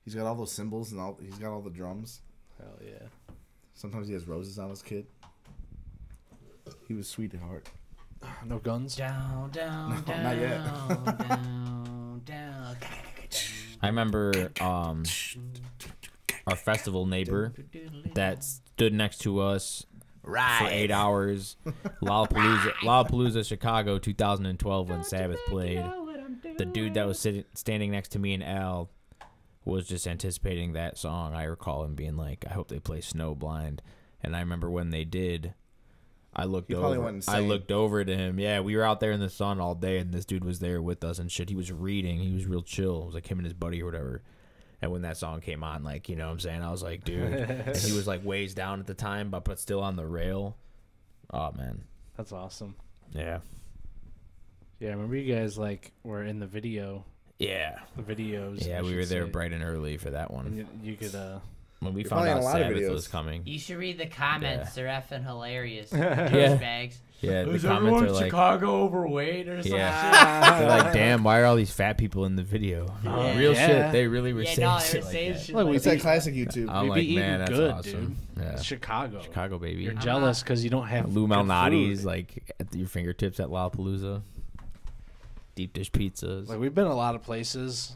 he's got all those cymbals and he's got all the drums. Hell yeah. Sometimes he has roses on his kid. He was sweet at heart. No guns? Down, down, No, down, not yet. down, down. I remember our festival neighbor that stood next to us for 8 hours. Lollapalooza, Chicago, 2012, when Sabbath played. The dude that was standing next to me and Al was just anticipating that song. I recall him being like, I hope they play Snowblind. And I remember when they did, I looked over to him. Yeah, we were out there in the sun all day, and this dude was there with us and shit. He was reading. He was real chill. It was like him and his buddy or whatever. And when that song came on, like, you know what I'm saying? I was like, dude. And he was like ways down at the time, but still on the rail. Oh, man. That's awesome. Yeah. Yeah, I remember you guys like were in the video. Yeah. The videos. Yeah, we were there bright and early for that one. And you could when we You're found probably in out a lot of Sabbath videos. was coming. You should read the comments. They're effing hilarious. Yeah. Douchebags. Yeah, the Is comments everyone are in like, Chicago overweight or something? yeah. They're like, damn, why are all these fat people in the video? Yeah. Real Yeah. shit. They really were Yeah, saying no, they shit were like saying that. shit Look, like It's that classic YouTube. I'm we like, be eating man, that's good, awesome. dude. Yeah. It's Chicago. Chicago, baby. You're jealous because you don't have Lou good Malnati's food. like at your fingertips at Lollapalooza. Deep dish pizzas. Like we've been a lot of places,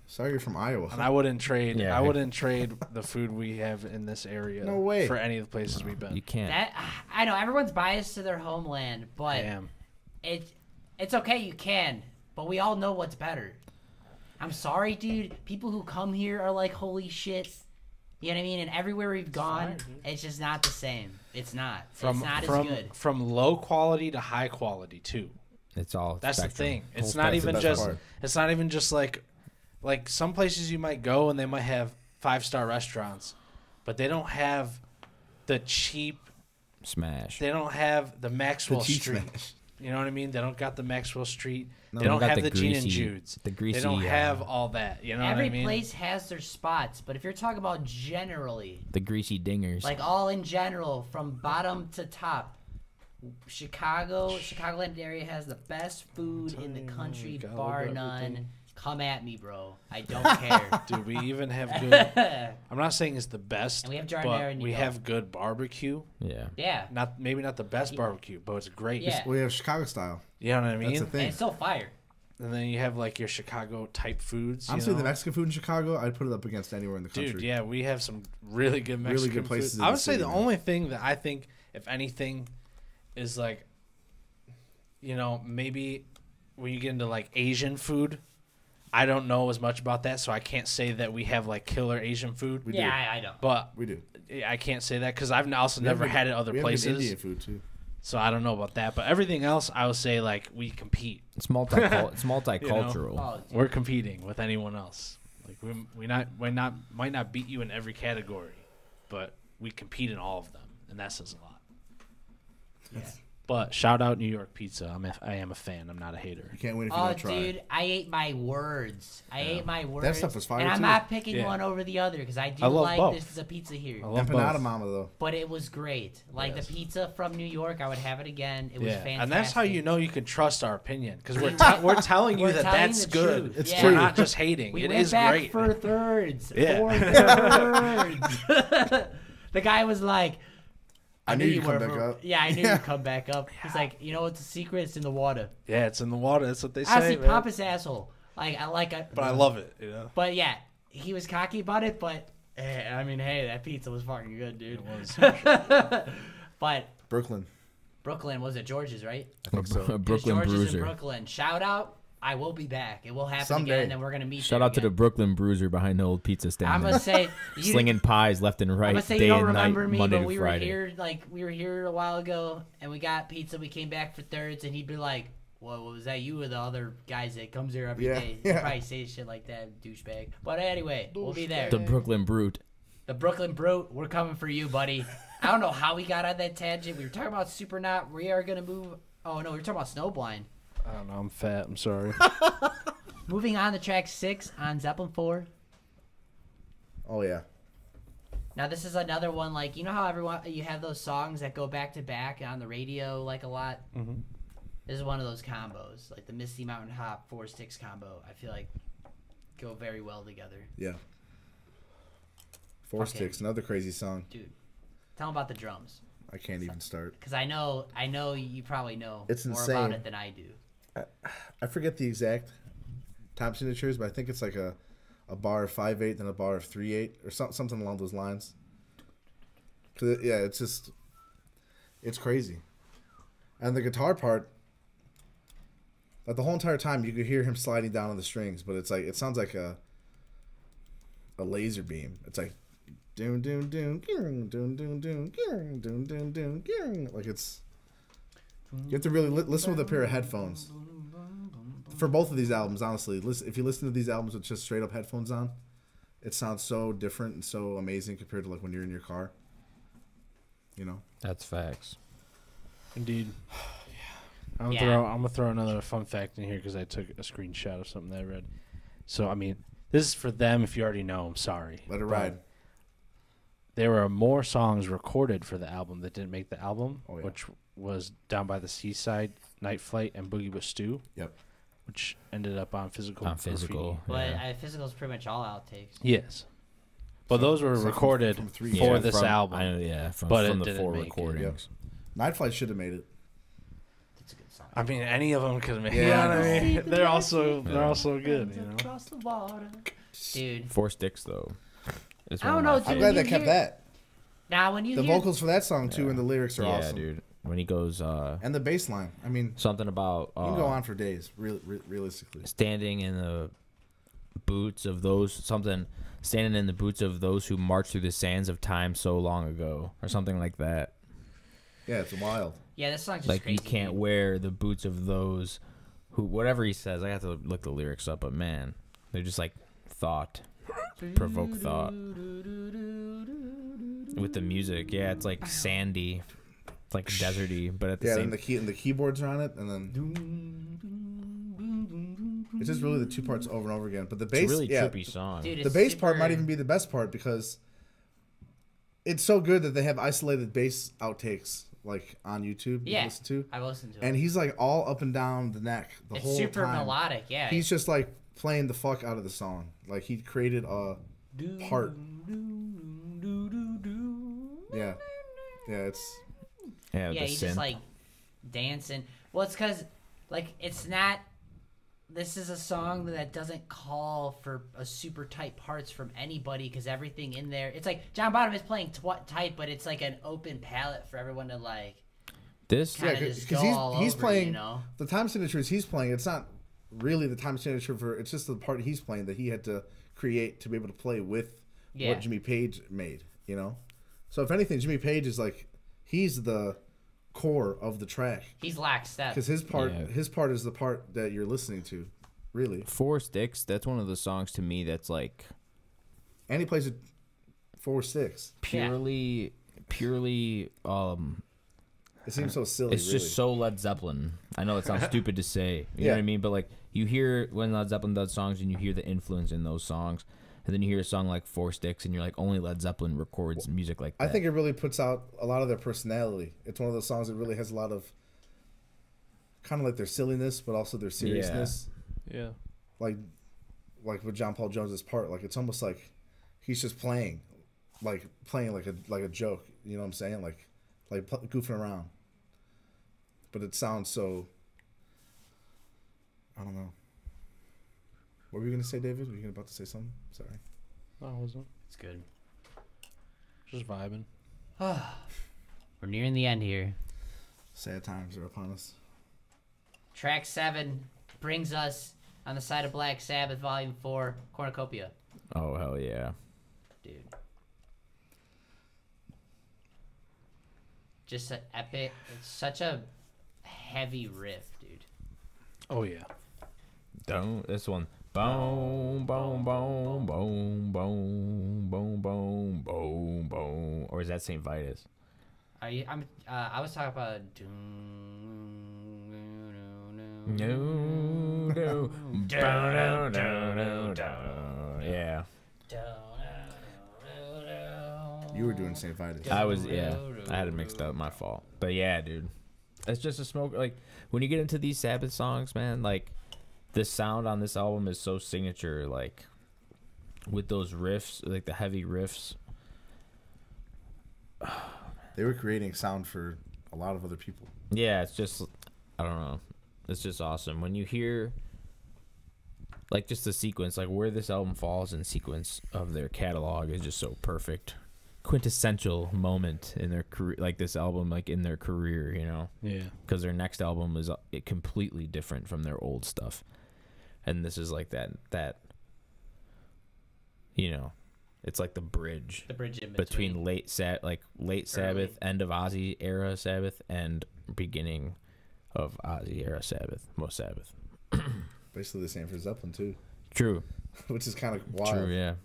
Sorry, you're from Iowa. and I wouldn't trade. Yeah. I wouldn't trade the food we have in this area. No way. For any of the places we've been. You can't. that. I know everyone's biased to their homeland, but Damn. it's okay. You can, but we all know what's better. I'm sorry, dude. People who come here are like, holy shit. You know what I mean? And everywhere we've gone, it's just not the same. It's not. It's not as good. From low quality to high quality too. It's all. That's spectrum. the thing. Whole It's not spectrum. even best just. part. It's not even just like some places you might go and they might have 5-star restaurants, but they don't have the cheap. Smash. They don't have the Maxwell cheap Street. smash. You know what I mean? They don't got the Maxwell Street. No. They don't got have the the Gene and greasy- Jude's. the greasy, They don't have all that. You know Every what I mean? place has their spots, but if you're talking about generally, The greasy dingers. like all in general, from bottom to top, Chicagoland area has the best food in the country, got bar everything. none. Come at me, bro. I don't care. Dude, we even have good. Yeah. I'm not saying it's the best, And we have but Jardinera and we New have good barbecue. yeah. Maybe not the best barbecue, but it's great. Yeah. We have Chicago style. You know what I mean? That's the And thing. it's so fire. And then you have like your Chicago type foods. Honestly, you know? the Mexican food in Chicago, I'd put it up against anywhere in the country. Dude, yeah, we have some really good Mexican good places food. in I the would say city, the man. only thing that I think, if anything, is like, you know, maybe when you get into like Asian food, I don't know as much about that, so I can't say that we have like killer Asian food. We Yeah, do. I know. But We do. I can't say that because I've also We have never good- had it other we have good places. Indian food too. So I don't know about that. But everything else, I would say like we compete. It's multicultural. Oh, dude. We're competing with anyone else. Like we might not beat you in every category, but we compete in all of them, and that says a lot. Yeah. But shout out New York pizza. I am a fan. I'm not a hater. You can't win if you Oh, don't try. dude, I ate my words. I ate my words. That stuff was fire, and I'm too. not picking Yeah. one over the other because I do I love like both. this is a pizza here. I love Empanada both. Mama though. But it was great. Like Yes. the pizza from New York, I would have it again. It was Yeah, fantastic. and that's how you know you can trust our opinion because we're telling you We're that telling that's the good. truth. It's Yeah. We're true. not just hating. We It went is back great. for thirds. Yeah. For thirds. The guy was like, I knew you'd come back were. up. Yeah, I knew you'd come back up. He's like, you know what's the secret? It's in the water. Yeah, it's in the water. That's what they say. Honestly, Man. pop his asshole. Like I like it. But I love it. You know. But yeah, he was cocky about it. But I mean, hey, that pizza was fucking good, dude. It was. But Brooklyn, was it George's, right? I think so. A Brooklyn George's Bruiser. in Brooklyn. Shout out. I will be back. It will happen Someday. again, and we're gonna meet. Shout there out to the again. Brooklyn Bruiser behind the old pizza stand. I'm there. gonna say Slinging pies left and I'm right, gonna say day you don't and night, remember me, Monday but to we Friday. were here a while ago, and we got pizza. We came back for thirds, and he'd be like, "Well, was that you or the other guys that comes here every day?" He'd probably say shit like that, douchebag. But anyway, we'll be there. The Brooklyn Brute. The Brooklyn Brute, we're coming for you, buddy. I don't know how we got on that tangent. We were talking about Supernaut. We are gonna move. Oh no, we were talking about Snowblind. I don't know. I'm fat. I'm sorry. Moving on to track 6 on Zeppelin 4. Oh yeah. Now this is another one, like, you know how everyone you have those songs that go back to back on the radio like a lot. Mhm. This is one of those combos, like the Misty Mountain Hop 4 Sticks combo. I feel like go very well together, Yeah. Four Okay. Sticks, another crazy song. dude. Tell them about the drums, I can't even start. because I know you probably know It's more insane. about it than I do. I forget the exact time signatures, but I think it's like a bar of 5/8 and a bar of 3/8 or something along those lines. Cause it's crazy. And the guitar part, like the whole entire time, you could hear him sliding down on the strings, but it's like it sounds like a laser beam. It's like doom doom doom doom doom doom doom doom doom doom doom. Like it's you have to really listen with a pair of headphones. For both of these albums, honestly, if you listen to these albums with just straight up headphones on, it sounds so different and so amazing compared to like when you're in your car. You know, That's facts. Indeed. I'm Yeah. gonna throw another fun fact in here because I took a screenshot of something that I read. So I mean, this is for them. If you already know, I'm sorry. let it But ride. There were more songs recorded for the album that didn't make the album, Oh, yeah. which was Down by the Seaside, Night Flight, and Boogie with Stu. Yep. Which ended up on Physical. On Physical. But Yeah. Physical's pretty much all outtakes. Yes. But those were So recorded from three- for Yeah, this from- album. I know, yeah, from But it the didn't 4 make it. recordings. Night Flight should have made it. It's a good song. I mean, any of them could make. Yeah, You know what I I know. mean? They're also good. You know. Across the water. Dude. 4 Sticks though. It's I don't one of know, my I'm dude. glad you they kept hear- that. Now when you The hear vocals for that song too, Yeah. and the lyrics are yeah, awesome. dude. When he goes, And the bass line. I mean, something about you can go on for days. Realistically. standing in the boots of those standing in the boots of those who marched through the sands of time so long ago, or something like that. Yeah, it's wild. yeah, this song's just Like crazy. you can't dude. wear the boots of those who, whatever he says. I have to look the lyrics up, but man, they're just like provoke thought with the music. Yeah, it's like sandy, it's like deserty, but at the Yeah, same and the keyboards are on it, and then it's just really the two parts over and over again. But the bass, it's a really yeah, trippy song. Dude, the it's bass part might super- even be the best part because it's so good that they have isolated bass outtakes like on YouTube. You Yeah. can listen to, I've listened to it. and he's like all up and down the neck the It's whole super time. melodic, yeah. He's just like playing the fuck out of the song. Like he created a part. Yeah, yeah, it's yeah, yeah, the he's synth. just like dancing. Well, it's because like it's not. This is a song that doesn't call for a super tight parts from anybody because everything in there. It's like John Bottom is playing tight, but it's like an open palette for everyone to like this. kind of yeah, just because go all he's over, playing you know? the time signatures he's playing. It's not really the time signature for. It's just the part he's playing that he had to create to be able to play with Yeah. what Jimmy Page made. You know, so if anything, Jimmy Page is like he's the core of the track He's lockstep. because his part Yeah. is the part that you're listening to, really. 4 Sticks. That's one of the songs to me that's like And he plays it 4/6. purely. It seems so silly. It's really. just so Led Zeppelin. I know it sounds stupid to say, you know Yeah. what I mean, but like you hear when Led Zeppelin does songs and you hear the influence in those songs, and then you hear a song like 4 Sticks and you're like, only Led Zeppelin records music like that. I think it really puts out a lot of their personality. It's one of those songs that really has a lot of kind of like their silliness, but also their seriousness. Yeah. Like with John Paul Jones's part, like it's almost like he's just playing like a joke. You know what I'm saying? Like like goofing around. But it sounds so. I don't know. What were you gonna say, David? Were you about to say something? Sorry. I wasn't. It's good. Just vibing. We're nearing the end here. Sad times are upon us. Track 7 brings us on the side of Black Sabbath, Volume 4, Cornucopia. Oh, hell yeah. Dude. Just an epic. It's such a heavy riff, dude. Oh yeah. Don't this one. Boom, boom, boom, boom, boom, boom, boom, boom, boom. Or is that St. Vitus? I was talking about. No. Yeah. You were doing St. Vitus. I was, yeah. I had it mixed up. My fault. But yeah, dude. It's just a smoke. Like, when you get into these Sabbath songs, man, like, the sound on this album is so signature. Like, with those riffs, like the heavy riffs. They were creating sound for a lot of other people. Yeah, it's just, I don't know. It's just awesome. When you hear, like, just the sequence, like, where this album falls in sequence of their catalog is just so perfect. Quintessential moment in their career, like this album, like in their career, you know? Yeah. Because their next album is completely different from their old stuff. And this is like that, you know, it's like the bridge. The bridge in between late Sabbath, end of Ozzy era Sabbath, and beginning of Ozzy era Sabbath, most Sabbath. Basically the same for Zeppelin too. True. Which is kind of wild. True, yeah.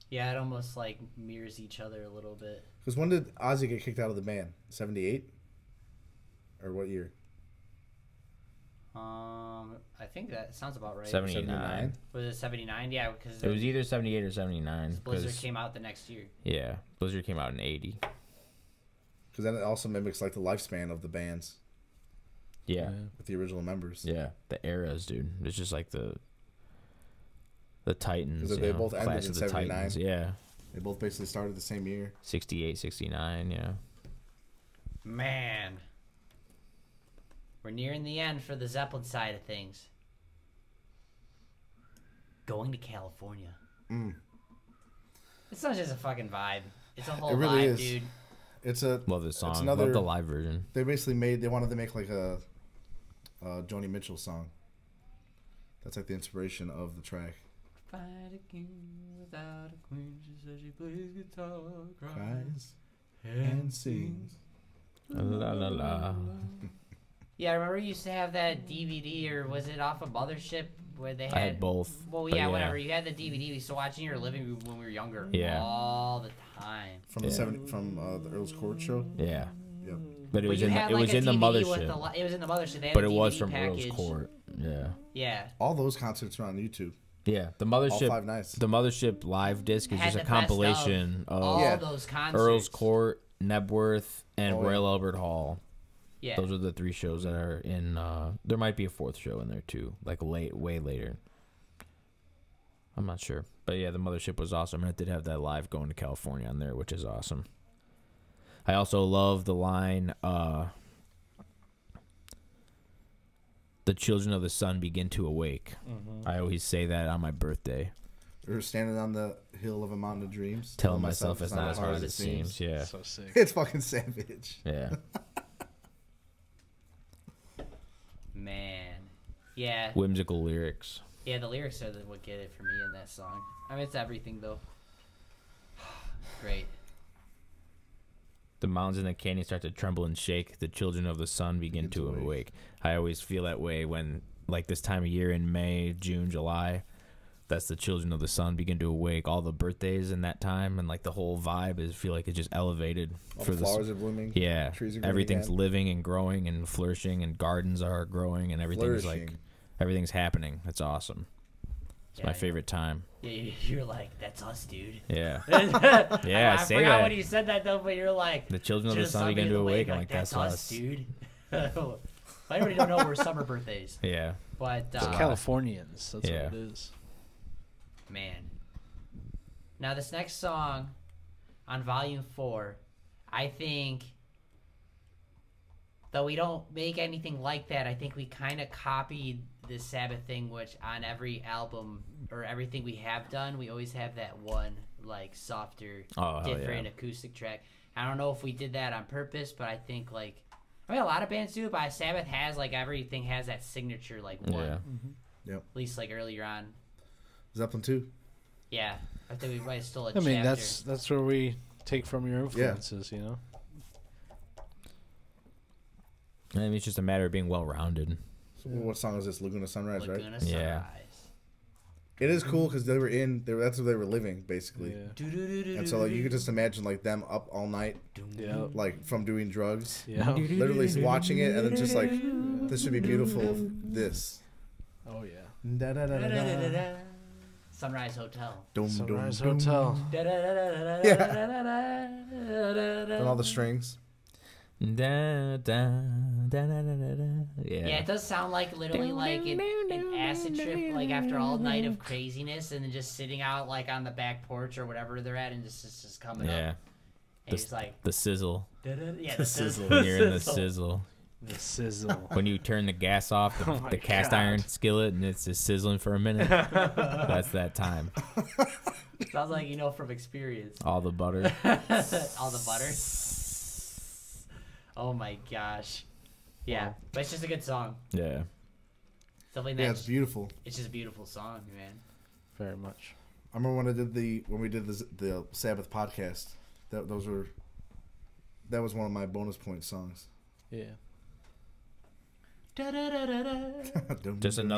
Yeah, it almost like mirrors each other a little bit. Because when did Ozzy get kicked out of the band? 78? Or what year? I think that sounds about right. 79. Was it 79? Yeah, because It was either 78 or 79. Blizzard came out the next year. Yeah, Blizzard came out in 80. Because then it also mimics like the lifespan of the bands Yeah. with the original members. Yeah, the eras, dude. It's just like the Titans. 'Cause they both ended Clash in of the 79. Titans. Yeah. They both basically started the same year. 68, 69, yeah. Man. We're nearing the end for the Zeppelin side of things. Going to California. It's not just a fucking vibe. It's a whole It really vibe, is. dude. It's a Love this song. It's another, Love the live version. They basically they wanted to make like a Joni Mitchell song. That's like the inspiration of the track. Fight a king without a queen. She says she plays guitar, Cries and sings. La la la. Yeah, I remember you used to have that DVD, or was it off of Mothership, where they had... I had both. Well, but yeah, whatever. You had the DVD. We used to watch in your living room when we were younger. Yeah. All the time. From the Earl's Court show? Yeah. Yep. But it was you in had, it like, was a in the DVD with mothership. it was in the mothership. They had But a it was DVD from package. Earl's Court. Yeah. Yeah. All those concerts are on YouTube. Yeah. The All mothership 5 nights. the mothership live disc is Had just a the best compilation of All Yeah. those concerts. Earl's Court, Nebworth, and Oh, yeah. Royal Albert Hall. Yeah. Those are the 3 shows that are in. There might be a 4th show in there too, like way later. I'm not sure, but yeah, the mothership was awesome, and it did have that live Going to California on there, which is awesome. I also love the line, "The children of the sun begin to awake." I always say that on my birthday, Or standing on the hill of a mountain of dreams. telling myself it's not as hard as it seems. Yeah, So sick. It's fucking savage. yeah. Man. Yeah. Whimsical lyrics. Yeah, the lyrics are what get it for me in that song. I mean, it's everything, though. Great. The mountains and the canyon start to tremble and shake. The children of the sun begin to awake. I always feel that way when, like, this time of year in May, June, July, that's the children of the sun begin to awake. All the birthdays in that time, and like the whole vibe is feel like it's just elevated. All the flowers are blooming. Yeah, Trees are growing everything's again. living and growing and flourishing, and gardens are growing, and everything's like everything's happening. It's awesome. It's my favorite time. Yeah, you're like, that's us, dude. Yeah, yeah. I say forgot that. when you said that though, but you're like, The children of the just sun begin to the awake. way, I'm like, that's us, dude. I already don't know we're summer birthdays, Yeah, but Californians. That's Yeah. what it is. man. Now this next song, on Volume 4, I think, though we don't make anything like that, I think we kind of copied the Sabbath thing, which on every album or everything we have done, we always have that one, like, softer, different acoustic track. I don't know if we did that on purpose, but I think, like, I mean, a lot of bands do, but Sabbath has, like, everything has that signature, like, one. Yeah. Yep. At least, like, earlier on. Zeppelin 2. Yeah. I think we might have stole a I mean, chapter. that's where we take from your influences, you know? I mean, it's just a matter of being well-rounded. So what song is this? Laguna Sunrise, Laguna right? Sunrise. Yeah. It is cool because they were that's where they were living, basically. Yeah. And so like you could just imagine like them up all night, Yeah. like from doing drugs, Yeah. literally watching it, and then just like, this should be beautiful. This. Oh, yeah. Da, da, da, da, da. Sunrise Hotel. Dum, Sunrise dum, dum. Hotel. And all the strings. Da, da, da, da, da, da. Yeah, it does sound like literally like an acid trip, like after all night of craziness, and then just sitting out like on the back porch or whatever they're at, and just coming up. Yeah. And he's like, The sizzle. yeah, the sizzle. When you're in the sizzle. The sizzle. When you turn the gas off, the, Oh my the cast God. iron skillet, and it's just sizzling for a minute. That's that time. Sounds like you know from experience. All the butter. All the butter. Oh my gosh. Yeah, Wow. but it's just a good song. Yeah. Something Yeah, that's it's beautiful. it's just a beautiful song, man. Very much. I remember when we did the Sabbath podcast. That was one of my bonus point songs. Yeah. Dum, Just dum,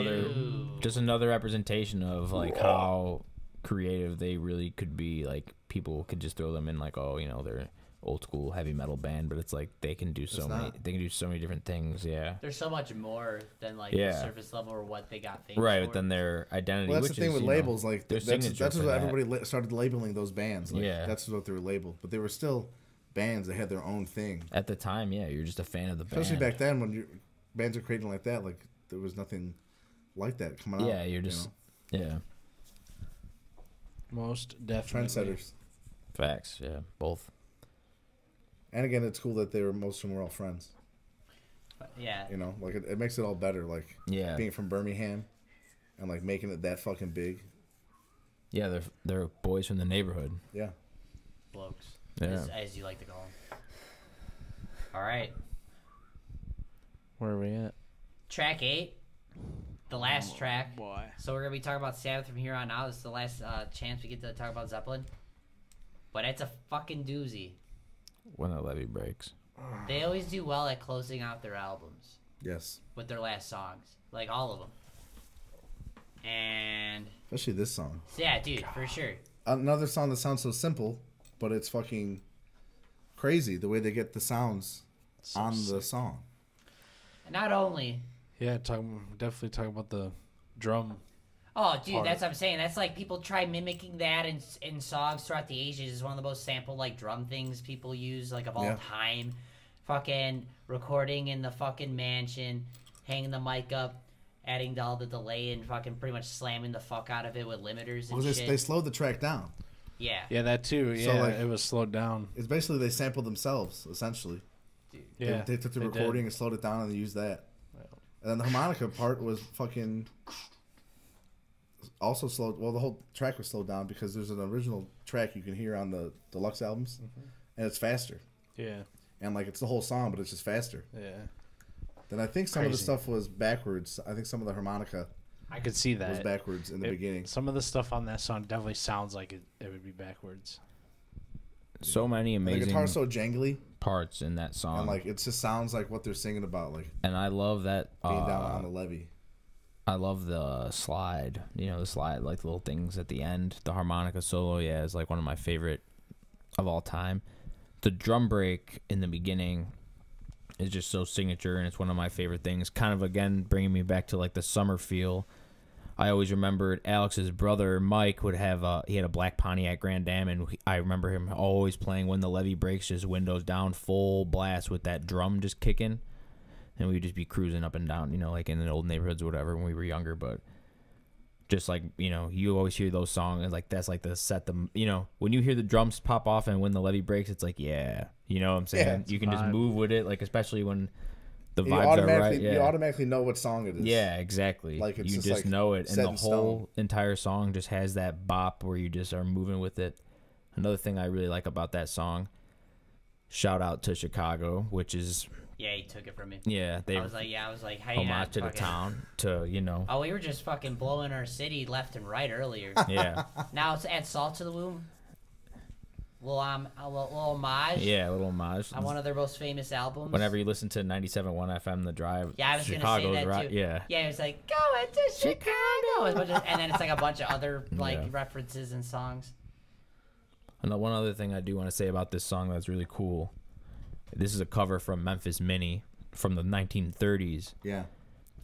another representation of like how creative they really could be. Like people could just throw them in like, oh, you know, they're old school heavy metal band, but it's like they can do so many. They can do so many different things. Yeah. There's so much more than like Yeah. the surface level or what they got famous Right, for. but then their identity. Well, that's which the thing is, with you know, labels. Like their that's signature what for that. everybody started labeling those bands. Like, Yeah. that's what they were labeled. But they were still bands that had their own thing. At the time, yeah, you're just a fan of the band. Especially back then when bands are creating like that. Like there was nothing like that coming out. Yeah, you're just yeah. Most definitely. Trendsetters. Facts. Yeah, both. And again, it's cool that most of them were all friends. Yeah. You know, like it makes it all better. Like Yeah. being from Birmingham and like making it that fucking big. Yeah, they're boys from the neighborhood. Yeah. Blokes. Yeah. As you like to call them. All right. Where are we at? Track 8. The last track. Boy. So we're going to be talking about Sabbath from here on out. This is the last chance we get to talk about Zeppelin. But it's a fucking doozy. When the levee breaks. They always do well at closing out their albums Yes. with their last songs. Like all of them. And Especially this song. yeah, dude, for sure. Another song that sounds so simple, but it's fucking crazy the way they get the sounds on the song. Not only Yeah, definitely talking about the drum. oh, dude, Part. that's what I'm saying. That's like people try mimicking that in songs throughout the ages. It's one of the most sampled like drum things people use like of all Yeah. time. Fucking recording in the fucking mansion, hanging the mic up, adding all the delay and fucking pretty much slamming the fuck out of it with limiters and Well, shit. they slowed the track down. Yeah. Yeah, that too. So, Yeah, like- it was slowed down. It's basically they sampled themselves, essentially. Yeah, They took the they recording did. and slowed it down and they used that. And then the harmonica part was fucking also slowed. Well, the whole track was slowed down because there's an original track you can hear on the deluxe albums, and it's faster. Yeah, And like it's the whole song, but it's just faster. yeah. Then I think some of the Crazy. stuff was backwards. I think some of the harmonica I could see that. was backwards in the beginning. Some of the stuff on that song definitely sounds like it would be backwards. So many And the amazing guitar's so jangly, parts in that song. and like it just sounds like what they're singing about, like And I love that being down on the levee. I love the slide. You know, the slide, like the little things at the end. The harmonica solo, yeah, is like one of my favorite of all time. The drum break in the beginning is just so signature, and it's one of my favorite things. Kind of, again, bringing me back to like the summer feel. I always remembered Alex's brother, Mike, would have he had a black Pontiac Grand Am, and I remember him always playing When the Levee Breaks, just windows down, full blast with that drum just kicking. And we'd just be cruising up and down, you know, like in the old neighborhoods or whatever when we were younger. But just like, you know, you always hear those songs and like that's like the set them, you know, when you hear the drums pop off and when the levee breaks, it's like, yeah, you know what I'm saying? Yeah, you can just move with it, like especially when the You vibes are right. you automatically know what song it is. Yeah, exactly. Like it's you just, just like, know it, and set the in whole stone. entire song just has that bop where you just are moving with it. Another thing I really like about that song, shout out to Chicago, which is Yeah, he took it from me. they I was like, how you homage not to the fucking... town, to, you know. Oh, we were just fucking blowing our city left and right earlier. Yeah. Now it's add salt to the wound. A little homage. Yeah, a little homage. On one of their most famous albums. Whenever you listen to 97.1 FM, The Drive, Yeah, I was Chicago's gonna say that right. too. Yeah. Yeah, it was like going to Chicago, and then it's like a bunch of other like Yeah. references and songs. And one other thing I do want to say about this song that's really cool. This is a cover from Memphis Minnie from the 1930s. Yeah.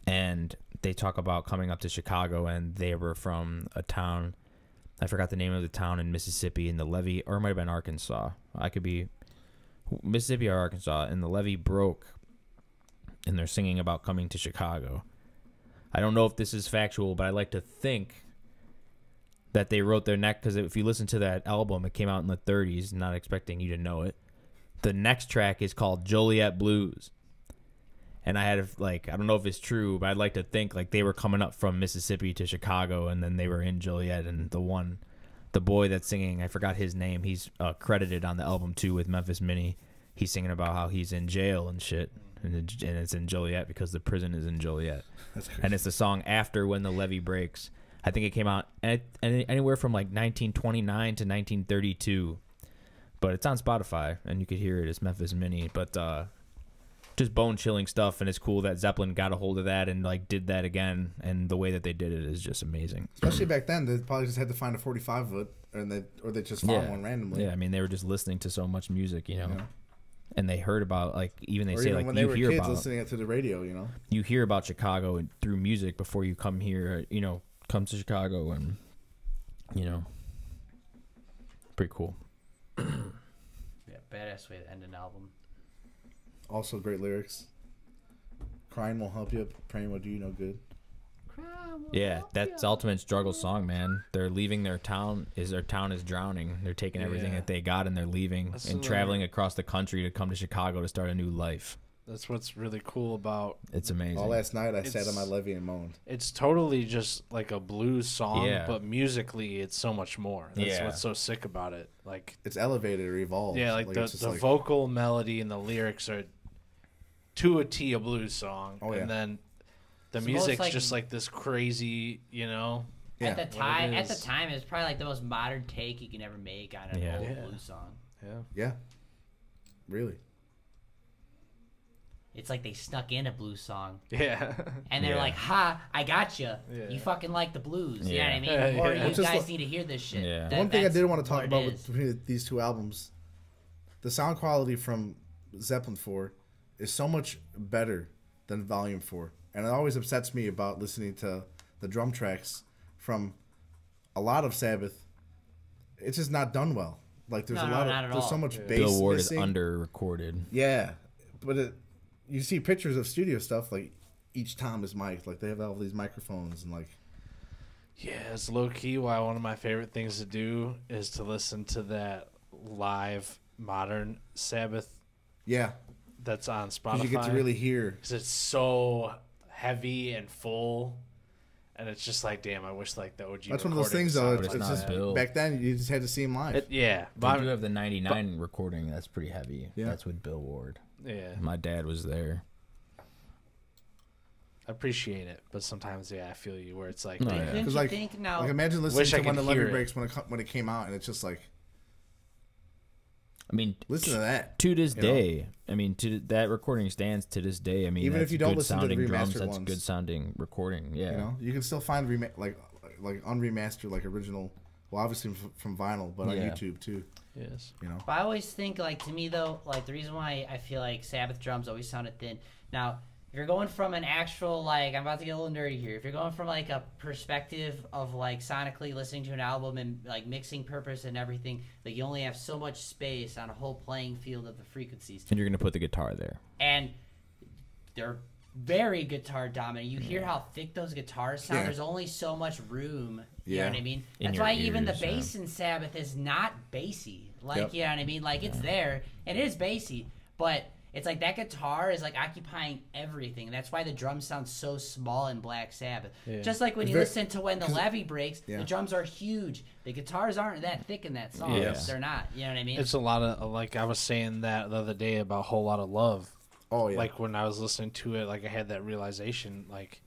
And they talk about coming up to Chicago, and they were from a town, I forgot the name of the town in Mississippi, in the levee, or it might have been Arkansas. I could be Mississippi or Arkansas, and the levee broke, and they're singing about coming to Chicago. I don't know if this is factual, but I like to think that they wrote their neck, because if you listen to that album, it came out in the 30s, not expecting you to know it. The next track is called Joliet Blues. And I had, like, I don't know if it's true, but I'd like to think, like, they were coming up from Mississippi to Chicago, and then they were in Joliet, and the boy that's singing, I forgot his name, he's credited on the album, too, with Memphis Minnie. He's singing about how he's in jail and shit, and it's in Joliet because the prison is in Joliet. That's crazy. And it's the song after When the Levee Breaks. I think it came out anywhere from, like, 1929 to 1932. But it's on Spotify, and you could hear it as Memphis Minnie. But just bone-chilling stuff, and it's cool that Zeppelin got a hold of that and like did that again. And the way that they did it is just amazing. Especially back then, they probably just had to find a 45 foot, or they just found one randomly. Yeah, I mean, they were just listening to so much music, you know. Yeah. And they heard about, like, even they Or say, even like, when you they were hear kids about listening to the radio, you know. you hear about Chicago and through music before you come here, you know, come to Chicago, and you know, pretty cool. Yeah, badass way to end an album. Also, great lyrics. Crying won't help you. Praying will do you no good. Yeah, that's ultimate struggle song, man. They're leaving their town. Their town is drowning. They're taking everything Yeah. that they got, and they're leaving That's and another- traveling across the country to come to Chicago to start a new life. That's what's really cool about. It's amazing. All last night, I sat It's- on my levee and moaned. It's totally just like a blues song, Yeah. but musically, it's so much more. That's Yeah. what's so sick about it. Like, It's elevated or evolved. yeah, like it's just the like, vocal melody and the lyrics are to a T a blues song, Oh, yeah. and then the It's music's almost like- just like this crazy, you know. Yeah. At the What it time, is. it was probably like the most modern take you can ever make on an Yeah. old Yeah. blues song. Yeah, Yeah. Really. It's like they snuck in a blues song, yeah, and they're Yeah. like, "Ha, I got you. Yeah. You fucking like the blues. You know what I mean? Yeah, Or yeah. you It's just guys like- need to hear this shit." Yeah. One thing I that's did want to talk what about it is. between these two albums, the sound quality from Zeppelin 4 is so much better than Volume 4. And it always upsets me about listening to the drum tracks from a lot of Sabbath. It's just not done well. Like there's No, a no, lot not of at there's so all. much Yeah. bass Bill Ward is missing. under-recorded. Yeah, but you see pictures of studio stuff, like each tom is mic'd. Like they have all these microphones and like. yeah. It's low key why one of my favorite things to do is to listen to that live modern Sabbath Yeah, that's on Spotify. because you get to really hear. because it's so heavy and full, and it's just like, damn, I wish like the OG. That's one of those recording things, though. sounded It's It's not just Bill. back then you just had to see him live. yeah, They but do have the 99 recording. That's pretty heavy. Yeah. That's with Bill Ward. yeah, My dad was there. I appreciate it, but sometimes, yeah, I feel you where it's like, No, damn, yeah. Didn't 'Cause, you like- think now? Like imagine Wish listening I to When the could Levee hear it. Breaks when it came out, and it's just like I mean, listen to that. to this you know? day, I mean, that recording stands to this day. I mean, Even if that's you don't good listen to the sounding drums, remastered that's ones. good sounding recording. Yeah, You know, you can still find like unremastered, like original. Well, obviously from vinyl, but on Yeah. YouTube too. yes, You know, But I always think, like, to me, though, like, the reason why I feel like Sabbath drums always sounded thin. Now, if you're going from an actual, like, I'm about to get a little nerdy here. If you're going from, like, a perspective of, like, sonically listening to an album and, like, mixing purpose and everything, like, you only have so much space on a whole playing field of the frequencies. and you're gonna put the guitar there. And they're very guitar dominant. You hear how thick those guitars sound. Yeah. There's only so much room. You know Yeah. what I mean? In That's your why even the ears, bass in Sabbath is not bassy. Like, Yep. you know what I mean? Like, it's there, and it is bassy, but it's like that guitar is like occupying everything. That's why the drums sound so small in Black Sabbath. Yeah. Just like when It's you very- listen to When the Levee Breaks, Yeah. the drums are huge. The guitars aren't that thick in that song. Yes. They're not. You know what I mean? It's a lot of, like I was saying that the other day about Whole Lot of Love. Oh yeah. Like when I was listening to it, like I had that realization, like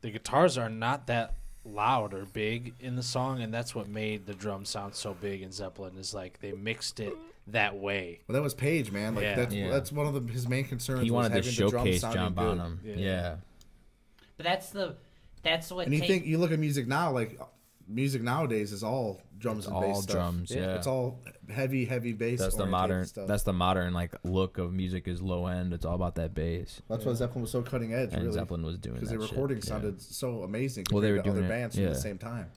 the guitars are not that loud or big in the song, and that's what made the drums sound so big in Zeppelin. Is like they mixed it that way. Well, that was Page, man. Like Yeah. that's one of his main concerns. He was wanted to having the drums showcase sounding John good. Bonham. Yeah. Yeah. But that's what And you take- think you look at music now, like music nowadays is all drums and bass All stuff. drums. Yeah. It's all heavy bass. That's the oriented modern. stuff. That's the modern like look of music is low end. It's all about that bass. That's why Zeppelin was so cutting edge, And really. Zeppelin was doing that Because the shit. recording Yeah. sounded so amazing. Well, they compared were to other doing it, bands from yeah. the same time.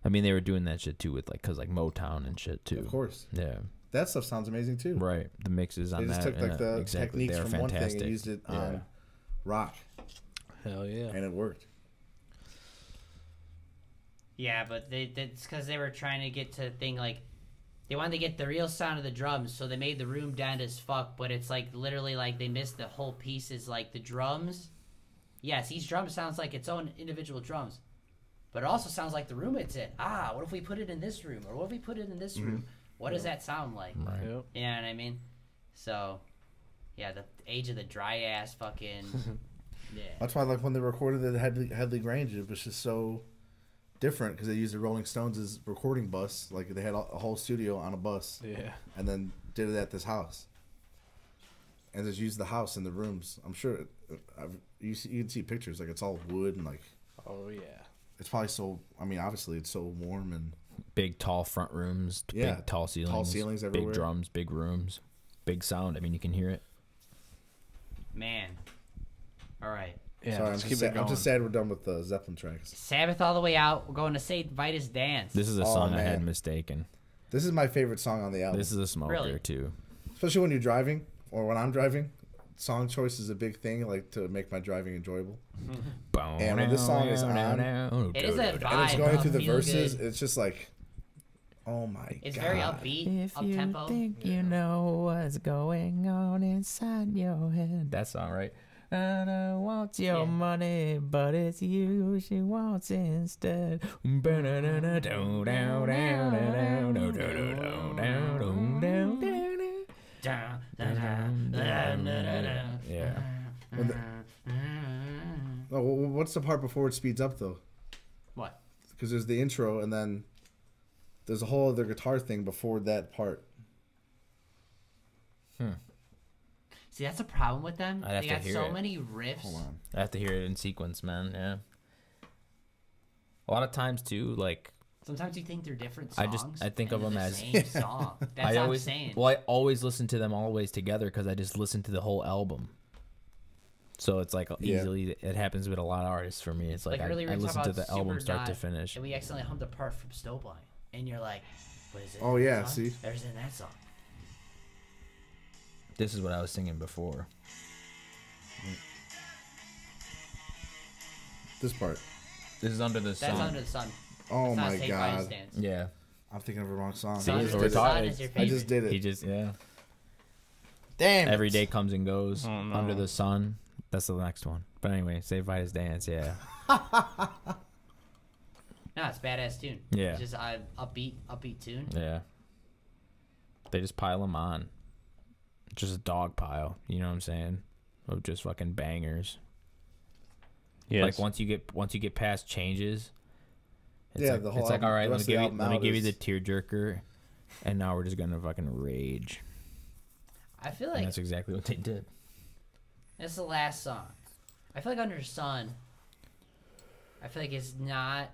I mean, they were doing that shit too with like, cause like Motown and shit too. Of course, Yeah. that stuff sounds amazing too. Right. The mixes on They just that. took like yeah, the exactly. techniques They're from one fantastic. thing and used it Yeah. on rock, Hell yeah. and it worked. Yeah, but it's because they were trying to get to the thing like they wanted to get the real sound of the drums, so they made the room down as fuck. But it's like literally like they missed the whole pieces, like the drums. Yes, each drum sounds like its own individual drums, but it also sounds like the room it's in. Ah, what if we put it in this room, or what if we put it in this room? What does that sound like? Right. Yep. You know what I mean? So, yeah, the age of the dry ass fucking. Yeah. That's why, like when they recorded it at Headley Grange, it was just so different because they used the Rolling Stones as recording bus. Like they had a whole studio on a bus, Yeah. and then did it at this house, and just used the house in the rooms. I'm sure you can see pictures, like it's all wood and like Oh yeah. it's probably so. I mean, obviously it's so warm and Big tall front rooms. Yeah, Big tall ceilings. ceilings everywhere. Big drums. Big rooms. Big sound. I mean, you can hear it. Man. All right. Yeah. sorry, let's I'm keep just, it sad, going. I'm just sad we're done with the Zeppelin tracks. Sabbath all the way out. We're going to St. Vitus Dance. This is a Oh, song I man. had mistaken. This is my favorite song on the album, This is a smoker Really? too. especially when you're driving or when I'm driving. Song choice is a big thing, like to make my driving enjoyable. And when this song is on, It is a And it's vibe. going through the feel verses. good. It's just like, oh my It's god! very upbeat, If up you tempo. think you know what's going on inside your head. That song, right? Anna wants your Yeah. money, but it's you she wants instead. Yeah. Oh, what's the part before it speeds up though? What? Because there's the intro and then there's a whole other guitar thing before that part. See, that's a problem with them. I'd have They to got hear so it. many riffs. Hold on. I have to hear it in sequence, man. Yeah. A lot of times too, like Sometimes you think they're different I songs. just- I think and of they're them the as- same song. That's I what always I'm saying. well, I always listen to them always together because I just listen to the whole album. So it's like Yeah. easily it happens with a lot of artists for me. It's like earlier I we were listen talking to about the album Super start to Dive, finish. and we accidentally hummed a part from Snowblind, and you're like, "What is it?" Oh, in that yeah, song? see? There's in that song. This is what I was singing before. This part. This is Under the Sun. That's Under the Sun. Oh It's not my St. Vitus god! Dance. Yeah. I'm thinking of the wrong song. See, I Under just we're did the it. Sun talking- is your I favorite. just did it. He just yeah. Damn. Every day comes and goes. Oh, no. Under the Sun. That's the next one. But anyway, Save Vitus Dance. Yeah. No, it's a badass tune. Yeah. It's just upbeat tune. Yeah. They just pile them on. Just a dog pile. You know what I'm saying? Of just fucking bangers. Yes. Like once you get past changes, it's Yeah, like, the whole it's like album- all right, the let me rest of the give you album let me out give you the is- tearjerker, and now we're just gonna fucking rage. I feel And like that's exactly what they did. this is the last song. I feel like Under the Sun. I feel like it's not.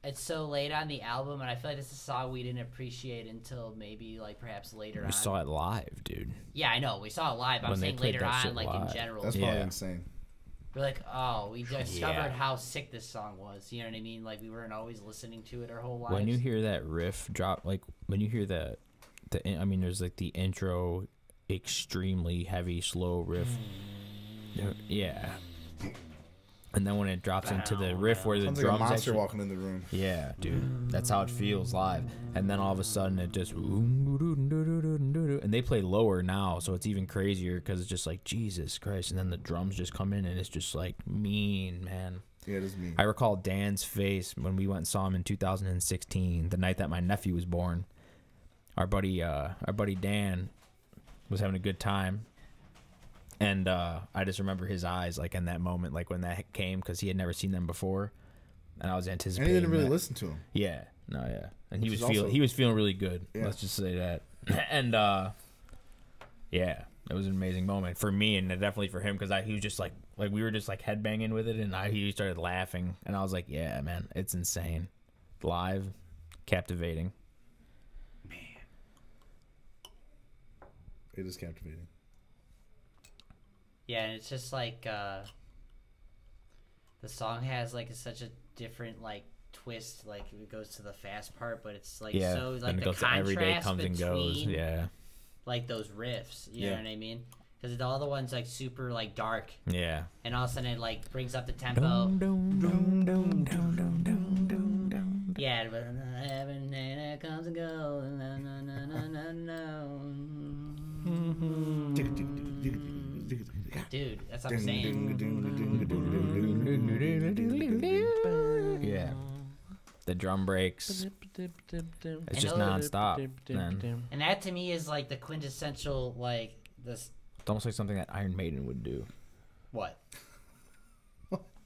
It's so late on the album, and I feel like this is a song we didn't appreciate until maybe like perhaps later on. We saw it live, dude. Yeah, I know we saw it live. But I'm When they saying played later that on, shit like in live. general, That's Yeah. probably insane. we're like, oh, we discovered Yeah. how sick this song was. You know what I mean? Like we weren't always listening to it our whole lives. When you hear that riff drop, like when you hear I mean, there's like the intro, extremely heavy, slow riff, Yeah. And then when it drops into the riff where the Sounds like a drums monster actually, walking in the room. yeah, dude, that's how it feels live. And then all of a sudden it just, and they play lower now, so it's even crazier because it's just like Jesus Christ. And then the drums just come in and it's just like mean, man. Yeah, it is mean. I recall Dan's face when we went and saw him in 2016, the night that my nephew was born. Our buddy Dan was having a good time. And I just remember his eyes, like, in that moment, like, when that came, because he had never seen them before. And I was And anticipating he didn't really that. listen to him. Yeah. No, yeah. And he Which was is also- feeling really good. Yeah. Let's just say that. And, yeah, it was an amazing moment for me and definitely for him, because he was just, like, we were just, like, headbanging with it, and he started laughing. And I was like, yeah, man, it's insane. Live, captivating. It is captivating. Yeah, and it's just like the song has like such a different like twist. Like it goes to the fast part, but it's like Yeah, so like and it the goes to every day contrast comes and goes. between, Yeah. like those riffs. You Yeah. know what I mean? Because the other one's like super like dark, Yeah. and all of a sudden it like brings up the tempo. Yeah, but every day that comes and goes. No, no, no, no, no, no. Dude, that's what I'm saying. Yeah. The drum breaks. It's just nonstop, man. And that to me is like the quintessential like this. It's almost like something that Iron Maiden would do. What?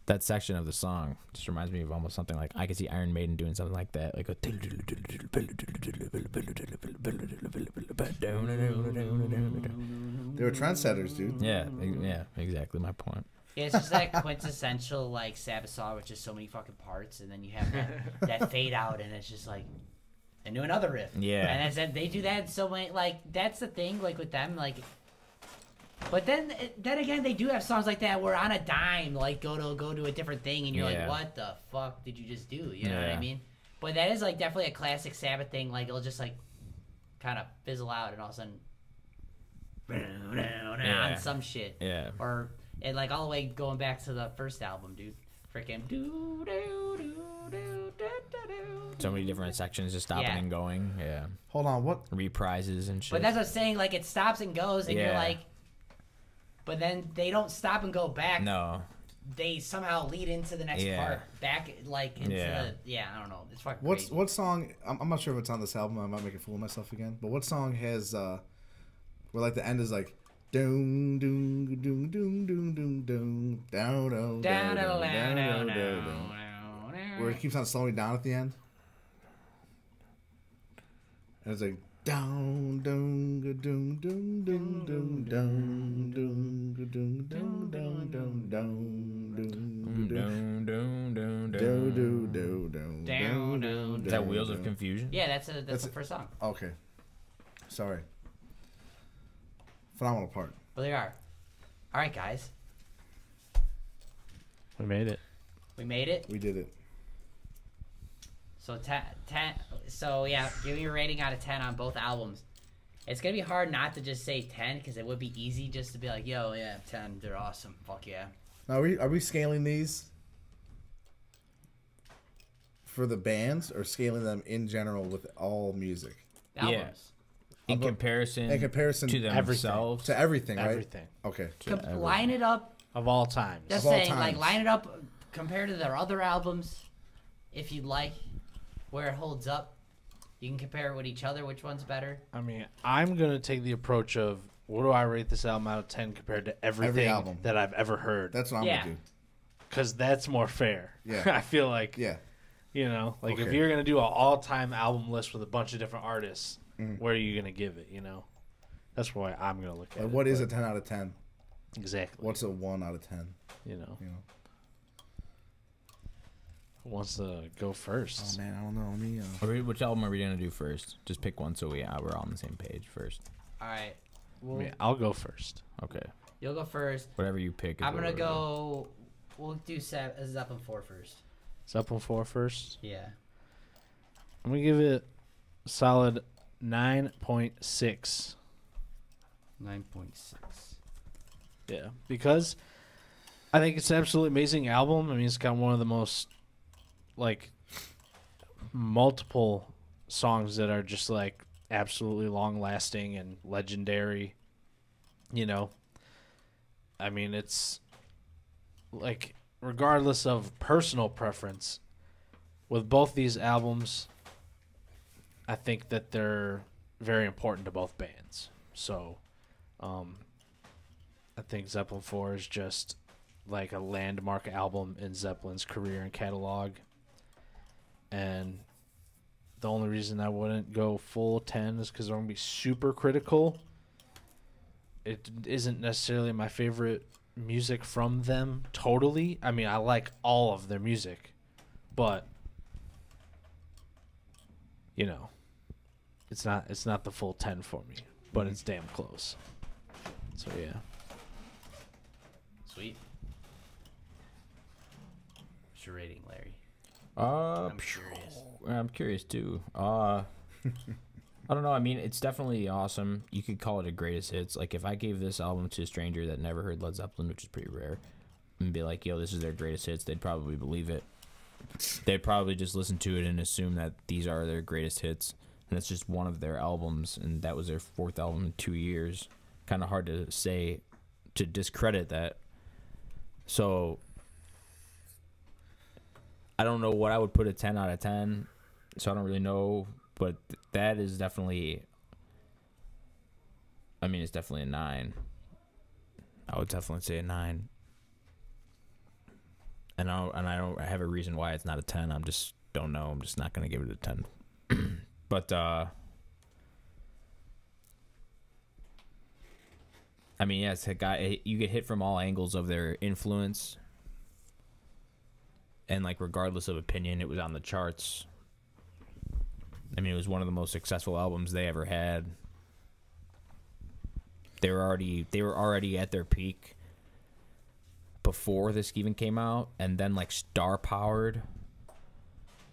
That section of the song just reminds me of almost something like I could see Iron Maiden doing something like that, like a. They were trendsetters, dude. Yeah, exactly my point. Yeah, it's just that quintessential like Sabbath song with just so many fucking parts, and then you have that fade out, and it's just like into another riff. Yeah. And they do that in so many like that's the thing like with them like. But then again, they do have songs like that where on a dime, like go to a different thing, and you're Yeah. like, what the fuck did you just do? You know what Yeah. I mean? But that is like definitely a classic Sabbath thing. Like it'll just like kind of fizzle out, and all of a sudden, Yeah. on some shit. Yeah. Or and like all the way going back to the first album, dude. Freaking So many different sections just stopping Yeah. and going. Yeah. Hold on, what? Reprises and shit. But that's what I'm saying. Like it stops and goes, and you're Yeah. like, but then they don't stop and go back. No. They somehow lead into the next Yeah. part, back like into Yeah. I don't know. It's fucking What's crazy. what song? I'm not sure if it's on this album. I might make a fool of myself again. But what song has where like the end is like doom doom doom doom doom doom down down down down down, where it keeps on slowing down at the end, and it's like down down doom doom doom doom down doom doom down down down down down. Is that Wheels of Confusion? Yeah, that's the first song. Okay, sorry. Phenomenal part. Well, they are. All right, guys, We made it. we made it. We did it. So 10. So yeah, give me a rating out of 10 on both albums. It's gonna be hard not to just say 10 because it would be easy just to be like, yo, yeah, 10, they're awesome. Fuck yeah. Now, are we scaling these for the bands or scaling them in general with all music? Albums. In comparison, In comparison to to themselves. to everything, right? Everything Okay. Line it up. of all times. Just Of all saying, like times. line it up compared to their other albums, if you'd like, where it holds up. You can compare it with each other. Which one's better? I mean, I'm gonna take the approach of what do I rate this album out of 10 compared to everything album. that I've ever heard? That's what I'm Yeah. gonna do. Because that's more fair. Yeah. I feel like, Yeah. you know, like if Okay. you're gonna do an all-time album list with a bunch of different artists, Mm. where are you gonna give it? You know, that's why I'm gonna look at Like, it. what is a but 10 out of 10? exactly? What's a 1 out of 10? You know, You know. who wants to go first? Oh man, I don't know. Let me. Which album are we gonna do first? Just pick one so we're all on the same page first. All right. I mean, I'll go first. Okay. You'll go first. Whatever you pick. Is I'm what gonna we're doing. go. We'll do Zeppelin 4 first. Zeppelin 4 first. Yeah. I'm gonna give it a solid 9.6. 9.6. Yeah, because I think it's an absolutely amazing album. I mean, it's got one of the most, like, multiple songs that are just, like, absolutely long-lasting and legendary, you know? I mean, it's, like, regardless of personal preference, with both these albums, I think that they're very important to both bands. So, I think Zeppelin 4 is just like a landmark album in Zeppelin's career and catalog. And the only reason I wouldn't go full 10 is because I'm going to be super critical. It isn't necessarily my favorite music from them totally. I mean, I like all of their music, but you know, it's not the full 10 for me, but it's damn close. So yeah. Sweet. What's your rating, Larry? I'm curious. I'm curious too. I don't know. I mean, it's definitely awesome. You could call it a greatest hits. Like, if I gave this album to a stranger that never heard Led Zeppelin, which is pretty rare, and be like, yo, this is their greatest hits, they'd probably believe it. They'd probably just listen to it and assume that these are their greatest hits, and it's just one of their albums, and that was their 4th album in 2 years. Kind of hard to say, to discredit that. So, I don't know what I would put a 10 out of 10, so I don't really know, but that is definitely, I mean, it's definitely a 9. I would definitely say a 9. And I don't have a reason why it's not a 10. I'm just don't know. I'm just not going to give it a 10. But I mean, yeah, it's a guy. You get hit from all angles of their influence, and like regardless of opinion, it was on the charts. I mean, it was one of the most successful albums they ever had. They were already at their peak before this even came out, and then like star powered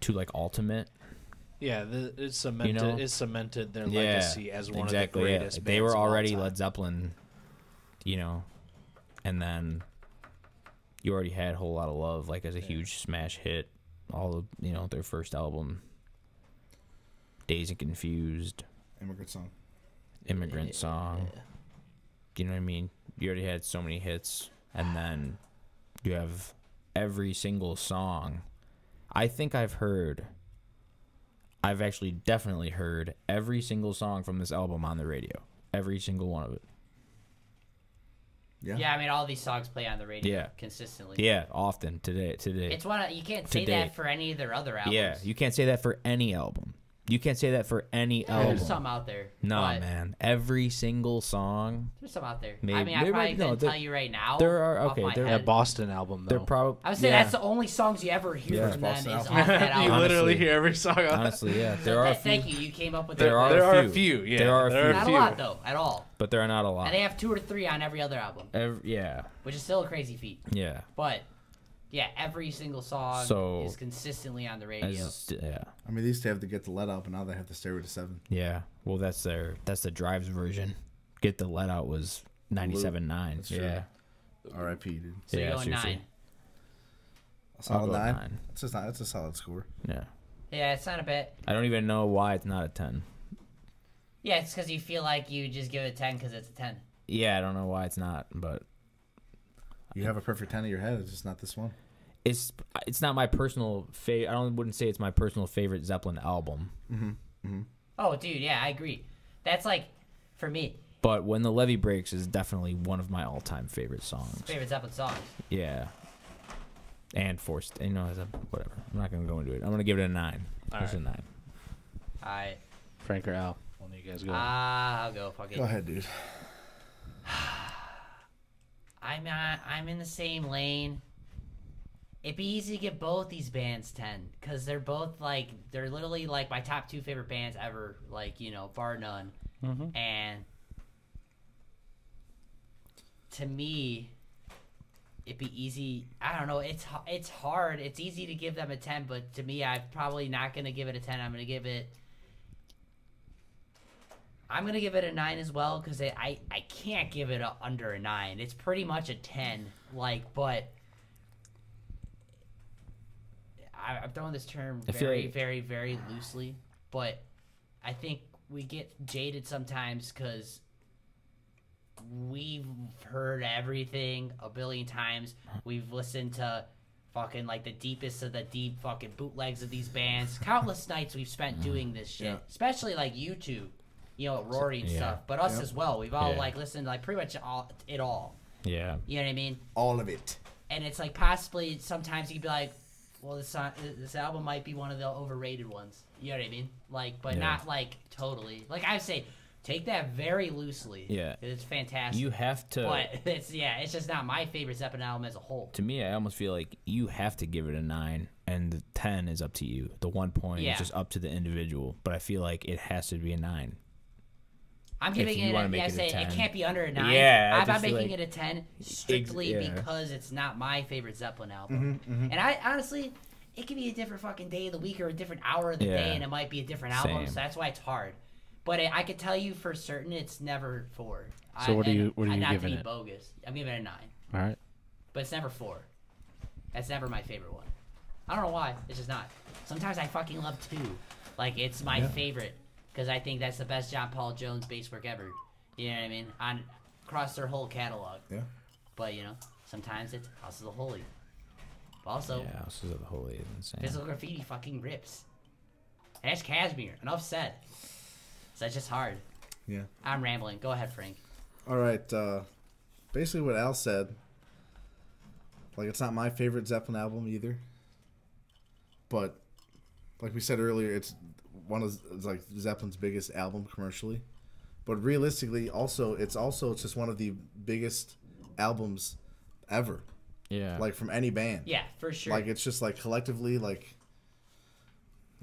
to like ultimate. Yeah, it's cemented. You know? It cemented their legacy as one of the Yeah. greatest. They bands were of all already time. Led Zeppelin, you know, and then you already had "Whole Lot of Love" like as a huge smash hit. All of, you know, their first album, "Dazed and Confused," Immigrant Song. Yeah. You know what I mean? You already had so many hits, and then you have every single song. I think I've actually definitely heard every single song from this album on the radio. Every single one of it. Yeah, I mean, all these songs play on the radio consistently. Yeah, often today. It's you can't say that for any of their other albums. Yeah, you can't say that for any album. You can't say that for any album. There's some out there. No, man. Every single song. There's some out there. Maybe, I mean, I probably couldn't tell you right now. There are, okay. That Boston album, though. They're probably. I would say that's the only songs you ever hear from them is off that album. You literally Honestly. hear every song. Honestly, yeah. There are a few. Thank you. You came up with There that. are a few. Yeah, There are a few. Not a lot, though, at all. But there are not a lot. And they have 2 or 3 on every other album. Yeah. Which is still a crazy feat. Yeah. But, yeah, every single song is consistently on the radio. Yeah. I mean, they used to have to get the Let Out, but now they have the Stairway to 7. Yeah. Well, that's the Drives version. Get the Let Out was 97.9. That's true. Yeah. R.I.P. dude. So yeah, you're going 9. A solid go 9. It's a solid score. Yeah. Yeah, it's not a bit. I don't even know why it's not a 10. Yeah, it's because you feel like you just give it a 10 because it's a 10. Yeah, I don't know why it's not, but You have a perfect 10 in your head. It's just not this one. it's not my personal favorite. Wouldn't say it's my personal favorite Zeppelin album. Oh, dude, yeah, I agree. That's like, for me, But When the Levee Breaks is definitely one of my all-time favorite songs. favorite Zeppelin songs. Yeah. And Forced, whatever. I'm not gonna go into it. I'm gonna give it a 9. It's a 9. Alright. Frank or Al? One of you guys go. I'll go. Fuck it. Go ahead, dude. I'm in the same lane. It'd be easy to get both these bands 10 because they're both like they're literally like my top 2 favorite bands ever, like, you know, bar none. Mm-hmm. And to me, it'd be easy. I don't know. It's hard. It's easy to give them a 10, but to me, I'm probably not gonna give it a 10. I'm gonna give it. I'm gonna give it a 9 as well because I can't give it under a 9. It's pretty much a 10. But I'm throwing this term very, very, very loosely. But I think we get jaded sometimes because we've heard everything a billion times. We've listened to fucking like the deepest of the deep fucking bootlegs of these bands. Countless nights we've spent doing this shit, especially like YouTube, Rory and stuff. But us as well. We've all like listened to like pretty much all. Yeah. You know what I mean? All of it. And it's like possibly sometimes you'd be like, well, this album might be one of the overrated ones. You know what I mean? But not like totally. Like I say, take that very loosely. Yeah. 'Cause it's fantastic. You have to. But it's just not my favorite Zeppelin album as a whole. To me, I almost feel like you have to give it a 9, and the 10 is up to you. The 1 point is just up to the individual. But I feel like it has to be a 9. I'm giving it it can't be under a 9. Yeah, I'm making it a 10 strictly because it's not my favorite Zeppelin album. And I honestly, it could be a different fucking day of the week or a different hour of the day, and it might be a different album. Same. So that's why it's hard. But I could tell you for certain it's never 4. So what are you not giving to be it? bogus. I'm giving it a 9. All right. But it's never 4. That's never my favorite one. I don't know why. It's just not. Sometimes I fucking love 2. Like, it's my favorite. Because I think that's the best John Paul Jones bass work ever. You know what I mean? Across their whole catalog. Yeah. But, sometimes it's House of the Holy. But also, Houses of the Holy is insane. Physical Graffiti fucking rips. And that's Kashmir. Enough said. So that's just hard. Yeah. I'm rambling. Go ahead, Frank. All right. Basically, what Al said. Like, it's not my favorite Zeppelin album either. But, like we said earlier, it's like Zeppelin's biggest album commercially. But realistically, it's just one of the biggest albums ever. Yeah. Like, from any band. Yeah, for sure. Like, it's just like collectively, like,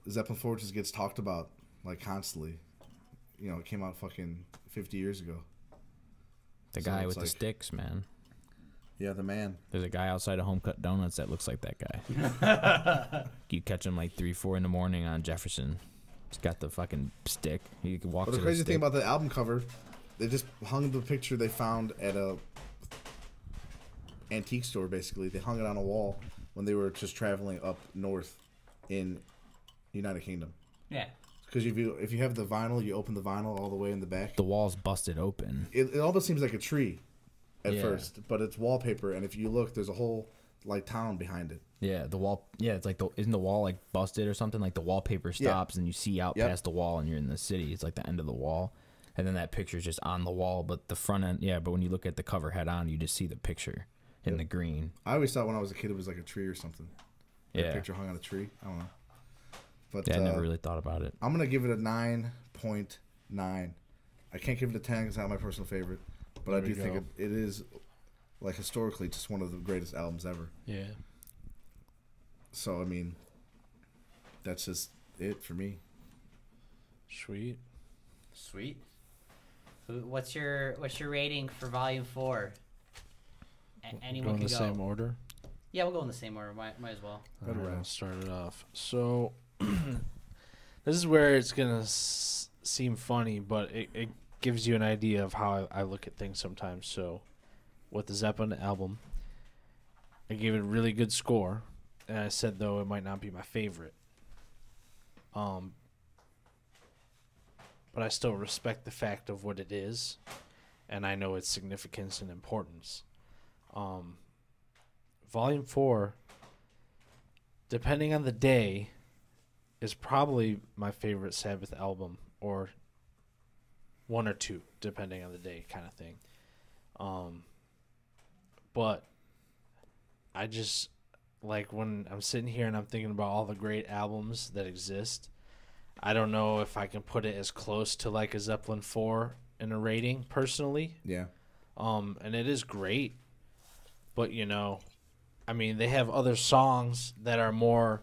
Zeppelin 4 just gets talked about like constantly. It came out fucking 50 years ago. The guy with the sticks, man. Yeah, the man. There's a guy outside of Home Cut Donuts that looks like that guy. You catch him like 3, 4 in the morning on Jefferson. He's got the fucking stick. He can walk. But the crazy thing about the album cover, they just hung the picture they found at a antique store. Basically, they hung it on a wall when they were just traveling up north in United Kingdom. Yeah. Because if you have the vinyl, you open the vinyl all the way in the back. The wall's busted open. It almost seems like a tree at first, but it's wallpaper, and if you look, there's a whole like town behind it. Yeah, the wall. Yeah, it's like isn't the wall like busted or something? Like the wallpaper stops and you see out past the wall, and you're in the city. It's like the end of the wall, and then that picture's just on the wall, but the front end. Yeah, but when you look at the cover head on, you just see the picture in the green. I always thought when I was a kid it was like a tree or something. Like a picture hung on a tree. I don't know. But I never really thought about it. I'm gonna give it a 9.9. I can't give it a 10 because it's not my personal favorite, but I do think it is, like, historically just one of the greatest albums ever. Yeah. So I mean, that's just it for me. Sweet. What's your rating for Volume 4? Anyone go in can the go. same order? Yeah, we'll go in the same order. Might as well. All right, I'll start it off. So, this is where it's going to seem funny, but it gives you an idea of how I look at things sometimes. So, with the Zeppelin album, I gave it a really good score. And I said, though, it might not be my favorite. But I still respect the fact of what it is. And I know its significance and importance. Volume 4, depending on the day, is probably my favorite Sabbath album, or 1 or 2, depending on the day, kind of thing. But I just, like, when I'm sitting here and I'm thinking about all the great albums that exist, I don't know if I can put it as close to like a Zeppelin 4 in a rating, personally. Yeah. And it is great, but I mean, they have other songs that are more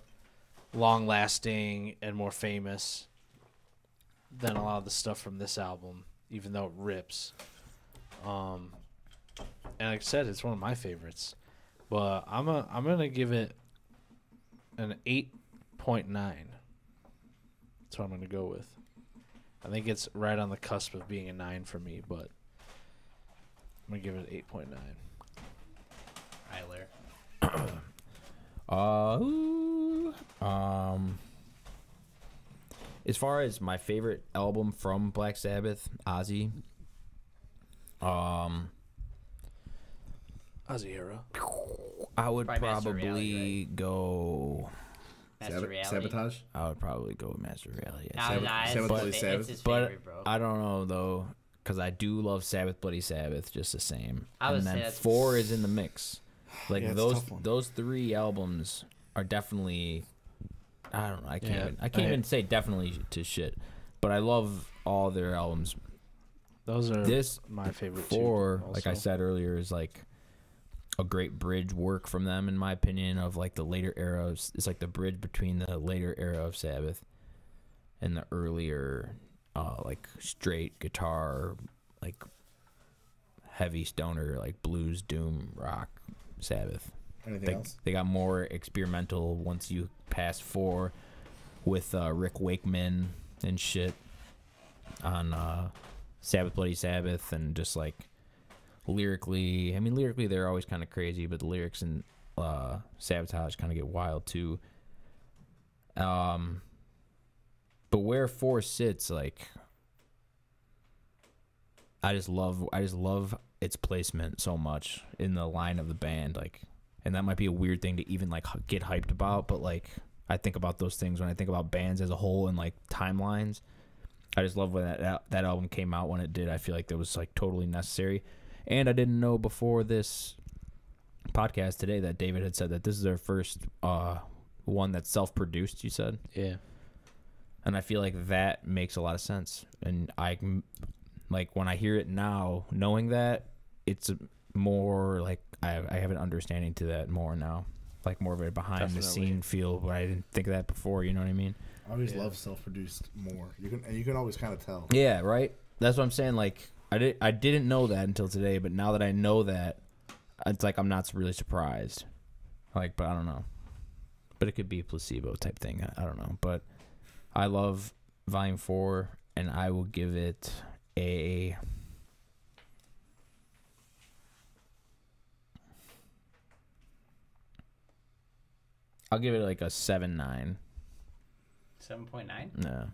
long-lasting and more famous than a lot of the stuff from this album, even though it rips. And like I said, it's one of my favorites. But I'm gonna give it an 8.9. That's what I'm gonna go with. I think it's right on the cusp of being a 9 for me, but I'm gonna give it 8.9. As far as my favorite album from Black Sabbath, Ozzy. Ozzy era. I would Probably Master probably Reality, go. Master Reality. Sabotage. I would probably go with Master Reality. Nah, Sabbath- nah, Sabbath Bloody it's Sabbath. his But favorite, bro. I don't know though, because I do love Sabbath Bloody Sabbath just the same. I would and say then that's- 4 is in the mix. Like Yeah, it's a tough one. those 3 albums are definitely. I don't know. I can't. Yeah, I can't even say definitely to shit. But I love all their albums. Those are This my favorite 4, too, like I also. said earlier, is like a great bridge work from them, in my opinion, of like the later era. It's like the bridge between the later era of Sabbath and the earlier, like straight guitar, like heavy stoner, like blues, doom, rock, Sabbath. Anything else? They got more experimental once you pass 4 with Rick Wakeman and shit on Sabbath Bloody Sabbath, and just like lyrically, I mean lyrically they're always kind of crazy, but the lyrics in Sabotage kind of get wild too. But where 4 sits, like I just love its placement so much in the line of the band, like. And that might be a weird thing to even like get hyped about, but like I think about those things when I think about bands as a whole and like timelines. I just love when that album came out when it did. I feel like that was like totally necessary. And I didn't know before this podcast today that David had said that this is their first one that's self-produced, you said? Yeah. And I feel like that makes a lot of sense. And I like when I hear it now, knowing that, it's more like I have an understanding to that more now, like more of a behind the scene feel, but I didn't think of that before. You know what I mean? I always love self-produced more. You can always kind of tell. Yeah, right. That's what I'm saying. Like I didn't know that until today, but now that I know that, it's like I'm not really surprised. Like, but I don't know. But it could be a placebo type thing. I don't know. But I love Volume 4, and I will give it a. I'll give it like a 7.9. 7.9. No.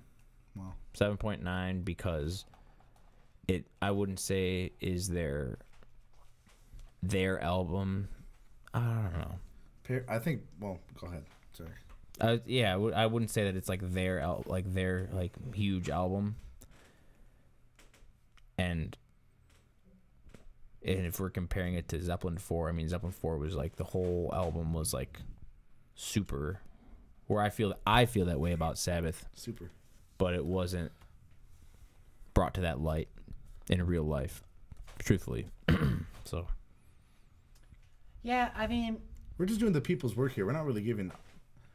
Wow. 7.9 because I wouldn't say is their album. I don't know. I think. Well, go ahead. Sorry. Yeah, I wouldn't say that it's like their huge album. And if we're comparing it to Zeppelin 4, I mean Zeppelin 4 was like the whole album was like super. Where I feel that way about Sabbath. Super. But it wasn't brought to that light in real life, truthfully. So. Yeah, I mean, We're just doing the people's work here. We're not really giving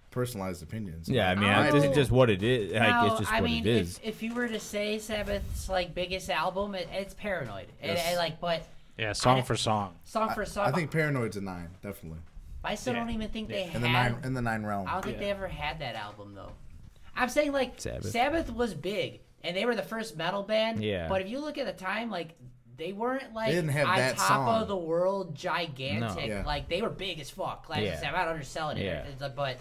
personalized opinions. Yeah, I mean, Oh. this is just what it is. Like, no, it's just I what mean, it is. if you were to say Sabbath's like biggest album, it's Paranoid. Yes. But Yeah, song for song. song for song, I think Paranoid's a 9, definitely. I still don't even think they In the had. nine realm. I don't think they ever had that album though. I'm saying like Sabbath. Sabbath was big, and they were the first metal band. Yeah. But if you look at the time, like they weren't like They didn't have on that top song. of the world, gigantic. No. Yeah. Like they were big as fuck. Like Yeah. I'm not underselling it, Yeah. but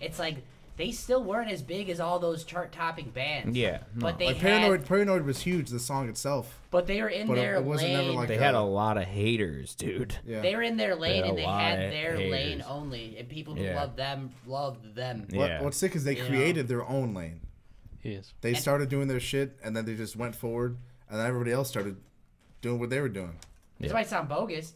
it's like they still weren't as big as all those chart-topping bands. Yeah, But no. they Like had, Paranoid was huge. The song itself. but they were in But their it wasn't never lane. like They had a lot of haters, dude. Yeah. They were in their lane, had and a they lot had of their lane haters. only, and people who Yeah. loved them loved them. Yeah. What's sick is they You know? created their own lane. Yes. They And- started doing their shit, and then they just went forward, and then everybody else started doing what they were doing. This Yeah. might sound bogus.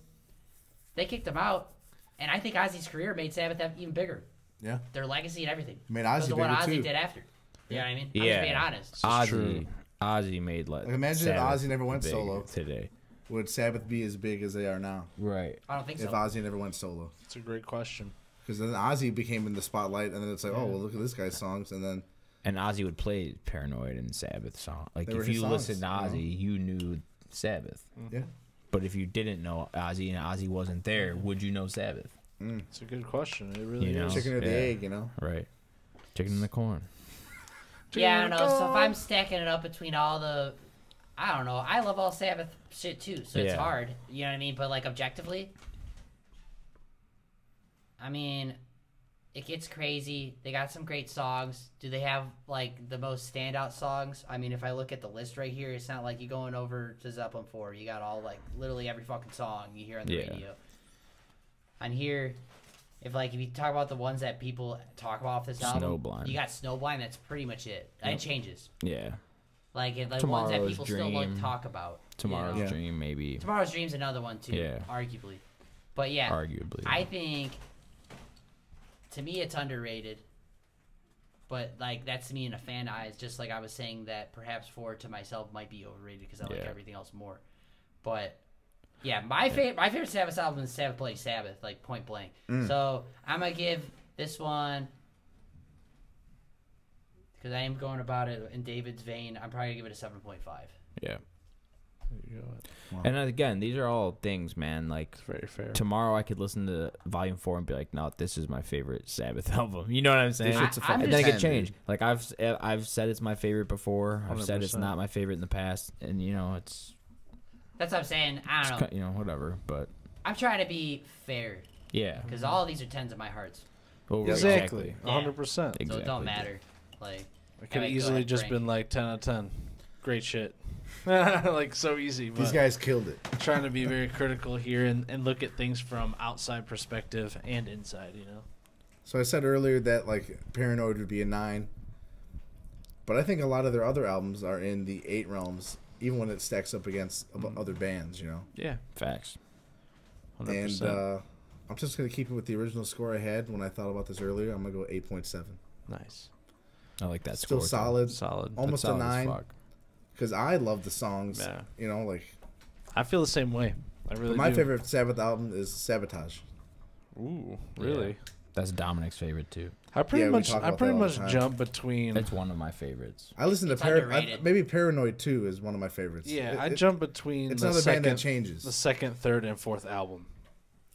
They kicked him out, and I think Ozzy's career made Sabbath even bigger. Yeah. Their legacy and everything. Made Because Ozzy of what bigger, Ozzy too. did after. You know what I mean? I'm Yeah. just being honest. is true. Ozzy made like. imagine if Sabbath Ozzy never went big solo. today. Would Sabbath be as big as they are now Right. I don't think if so. Ozzy never went solo? It's a great question. Because then Ozzy became in the spotlight, and then it's like, oh, well, look at this guy's songs, and then And Ozzy would play Paranoid and Sabbath song. Like They were if his you songs, listened to Ozzy, you knew Sabbath. yeah, But if you didn't know Ozzy and Ozzy wasn't there, would you know Sabbath? It's a good question. It really You know? is. chicken or the Yeah. egg, you know. Right. Chicken in the corn. Yeah, I don't know. So if I'm stacking it up between all the, I don't know. I love all Sabbath shit too, so it's Yeah. hard. You know what I mean? But like objectively, I mean, it gets crazy. They got some great songs. Do they have like the most standout songs? I mean, if I look at the list right here, it's not like you're going over to Zeppelin 4. You got all like literally every fucking song you hear on the Yeah. radio. On here, if you talk about the ones that people talk about off this album, Snowblind. you got Snowblind. That's pretty much it. It changes. Yeah. Like ones that Tomorrow's people still like Dream. talk about. Tomorrow's you know? Dream, maybe. Tomorrow's Dream's another one too. Yeah. Arguably, but yeah, Arguably. I think to me it's underrated. But like that's me in a fan eyes, just like I was saying that perhaps for to myself might be overrated because I like Yeah. everything else more. But yeah, my favorite Sabbath album is Sabbath Bloody Sabbath, like point blank. So I'm gonna give this one, because I am going about it in David's vein, I'm probably gonna give it a 7.5. Yeah. There you go. Wow. And again, these are all things, man. Like, It's very fair. tomorrow I could listen to Volume 4 and be like, no, this is my favorite Sabbath album. You know what I'm saying? This shit's a I'm And fucking then it 10, could change. dude. Like, I've said it's my favorite before. I've said it's 100%. not my favorite in the past. And, you know, it's That's what I'm saying. I don't know. you know, whatever. But, I'm trying to be fair yeah. because all of these are 10s in my hearts, Well, Exactly. Yeah. 100%. so it Exactly. don't matter. Like It could have Alright, go easily ahead, just Frank. been like 10 out of 10. Great shit. Like so easy. But These guys killed it. trying to be very critical here and look at things from outside perspective and inside, you know. So I said earlier that like Paranoid would be a 9, but I think a lot of their other albums are in the 8 realms, even when it stacks up against other bands, you know. Yeah. Facts. 100%. And I'm just gonna keep it with the original score I had when I thought about this earlier. I'm gonna go 8.7. Nice. I like that Still score. solid, Solid. almost a Solid as 9, fuck. because I love the songs. Yeah. You know, like I feel the same way. I really but my do. favorite Sabbath album is Sabotage. Ooh, really? That's Dominic's favorite, too. I pretty Yeah, we much talk I about pretty that all much the time. jump between It's one of my favorites. I listen It's to underrated. maybe Paranoid 2 is one of my favorites. Yeah, I It- jump between It's the another second, band that changes. the second, third, and fourth album.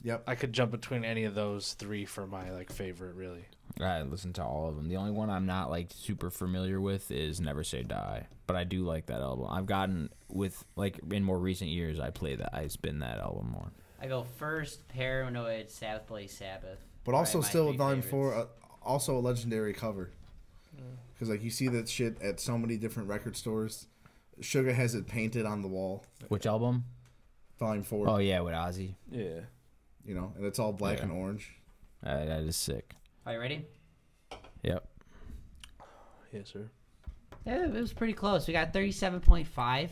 Yep. I could jump between any of those 3 for my like favorite, really. I listen to all of them. The only one I'm not like super familiar with is Never Say Die, but I do like that album. I've gotten with like in more recent years, I spin that album more. I go first Paranoid, Sabbath Bloody Sabbath. But also Probably my still three Volume favorites. 4, also a legendary cover. Because like you see that shit at so many different record stores. Sugar has it painted on the wall. Which album? Volume 4. Oh yeah, with Ozzy. Yeah. You know, and it's all black Yeah. and orange. That is sick. Are you ready? Yep. Yes, sir. Yeah, it was pretty close. We got 37.5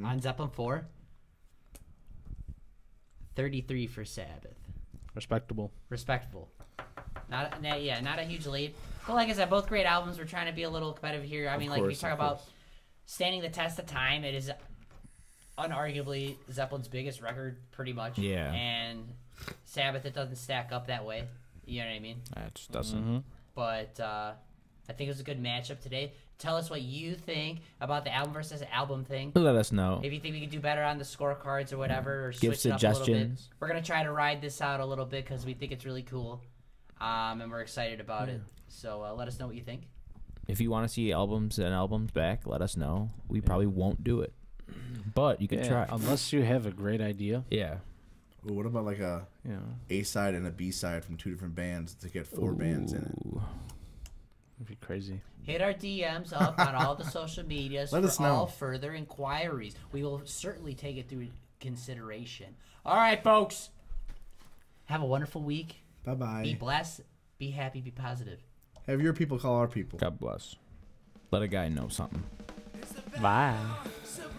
on Zeppelin 4. 33 for Sabbath. Respectable. Respectable. Not a huge lead. But like I said, both great albums. We're trying to be a little competitive here. I mean, like we course, talk of about course. standing the test of time. It is unarguably Zeppelin's biggest record, pretty much. Yeah. And Sabbath, it doesn't stack up that way. You know what I mean? That just doesn't. Mm-hmm. But I think it was a good matchup today. Tell us what you think about the album versus album thing. Let us know. If you think we could do better on the scorecards or whatever, or Give switch it up a little bit. suggestions. We're gonna try to ride this out a little bit because we think it's really cool, and we're excited about it. So let us know what you think. If you want to see albums back, let us know. We probably won't do it, but you can try. Unless you have a great idea. Yeah. Ooh, what about like a You know, A-side and a B-side from 2 different bands to get 4 bands in it? Ooh. it'd be crazy. Hit our DMs up on all the social medias Let for us know. all further inquiries. We will certainly take it through consideration. All right, folks. Have a wonderful week. Be Bye-bye. blessed. Be happy. Be positive. Have your people call our people. God bless. Let a guy know something. Bye. Survive.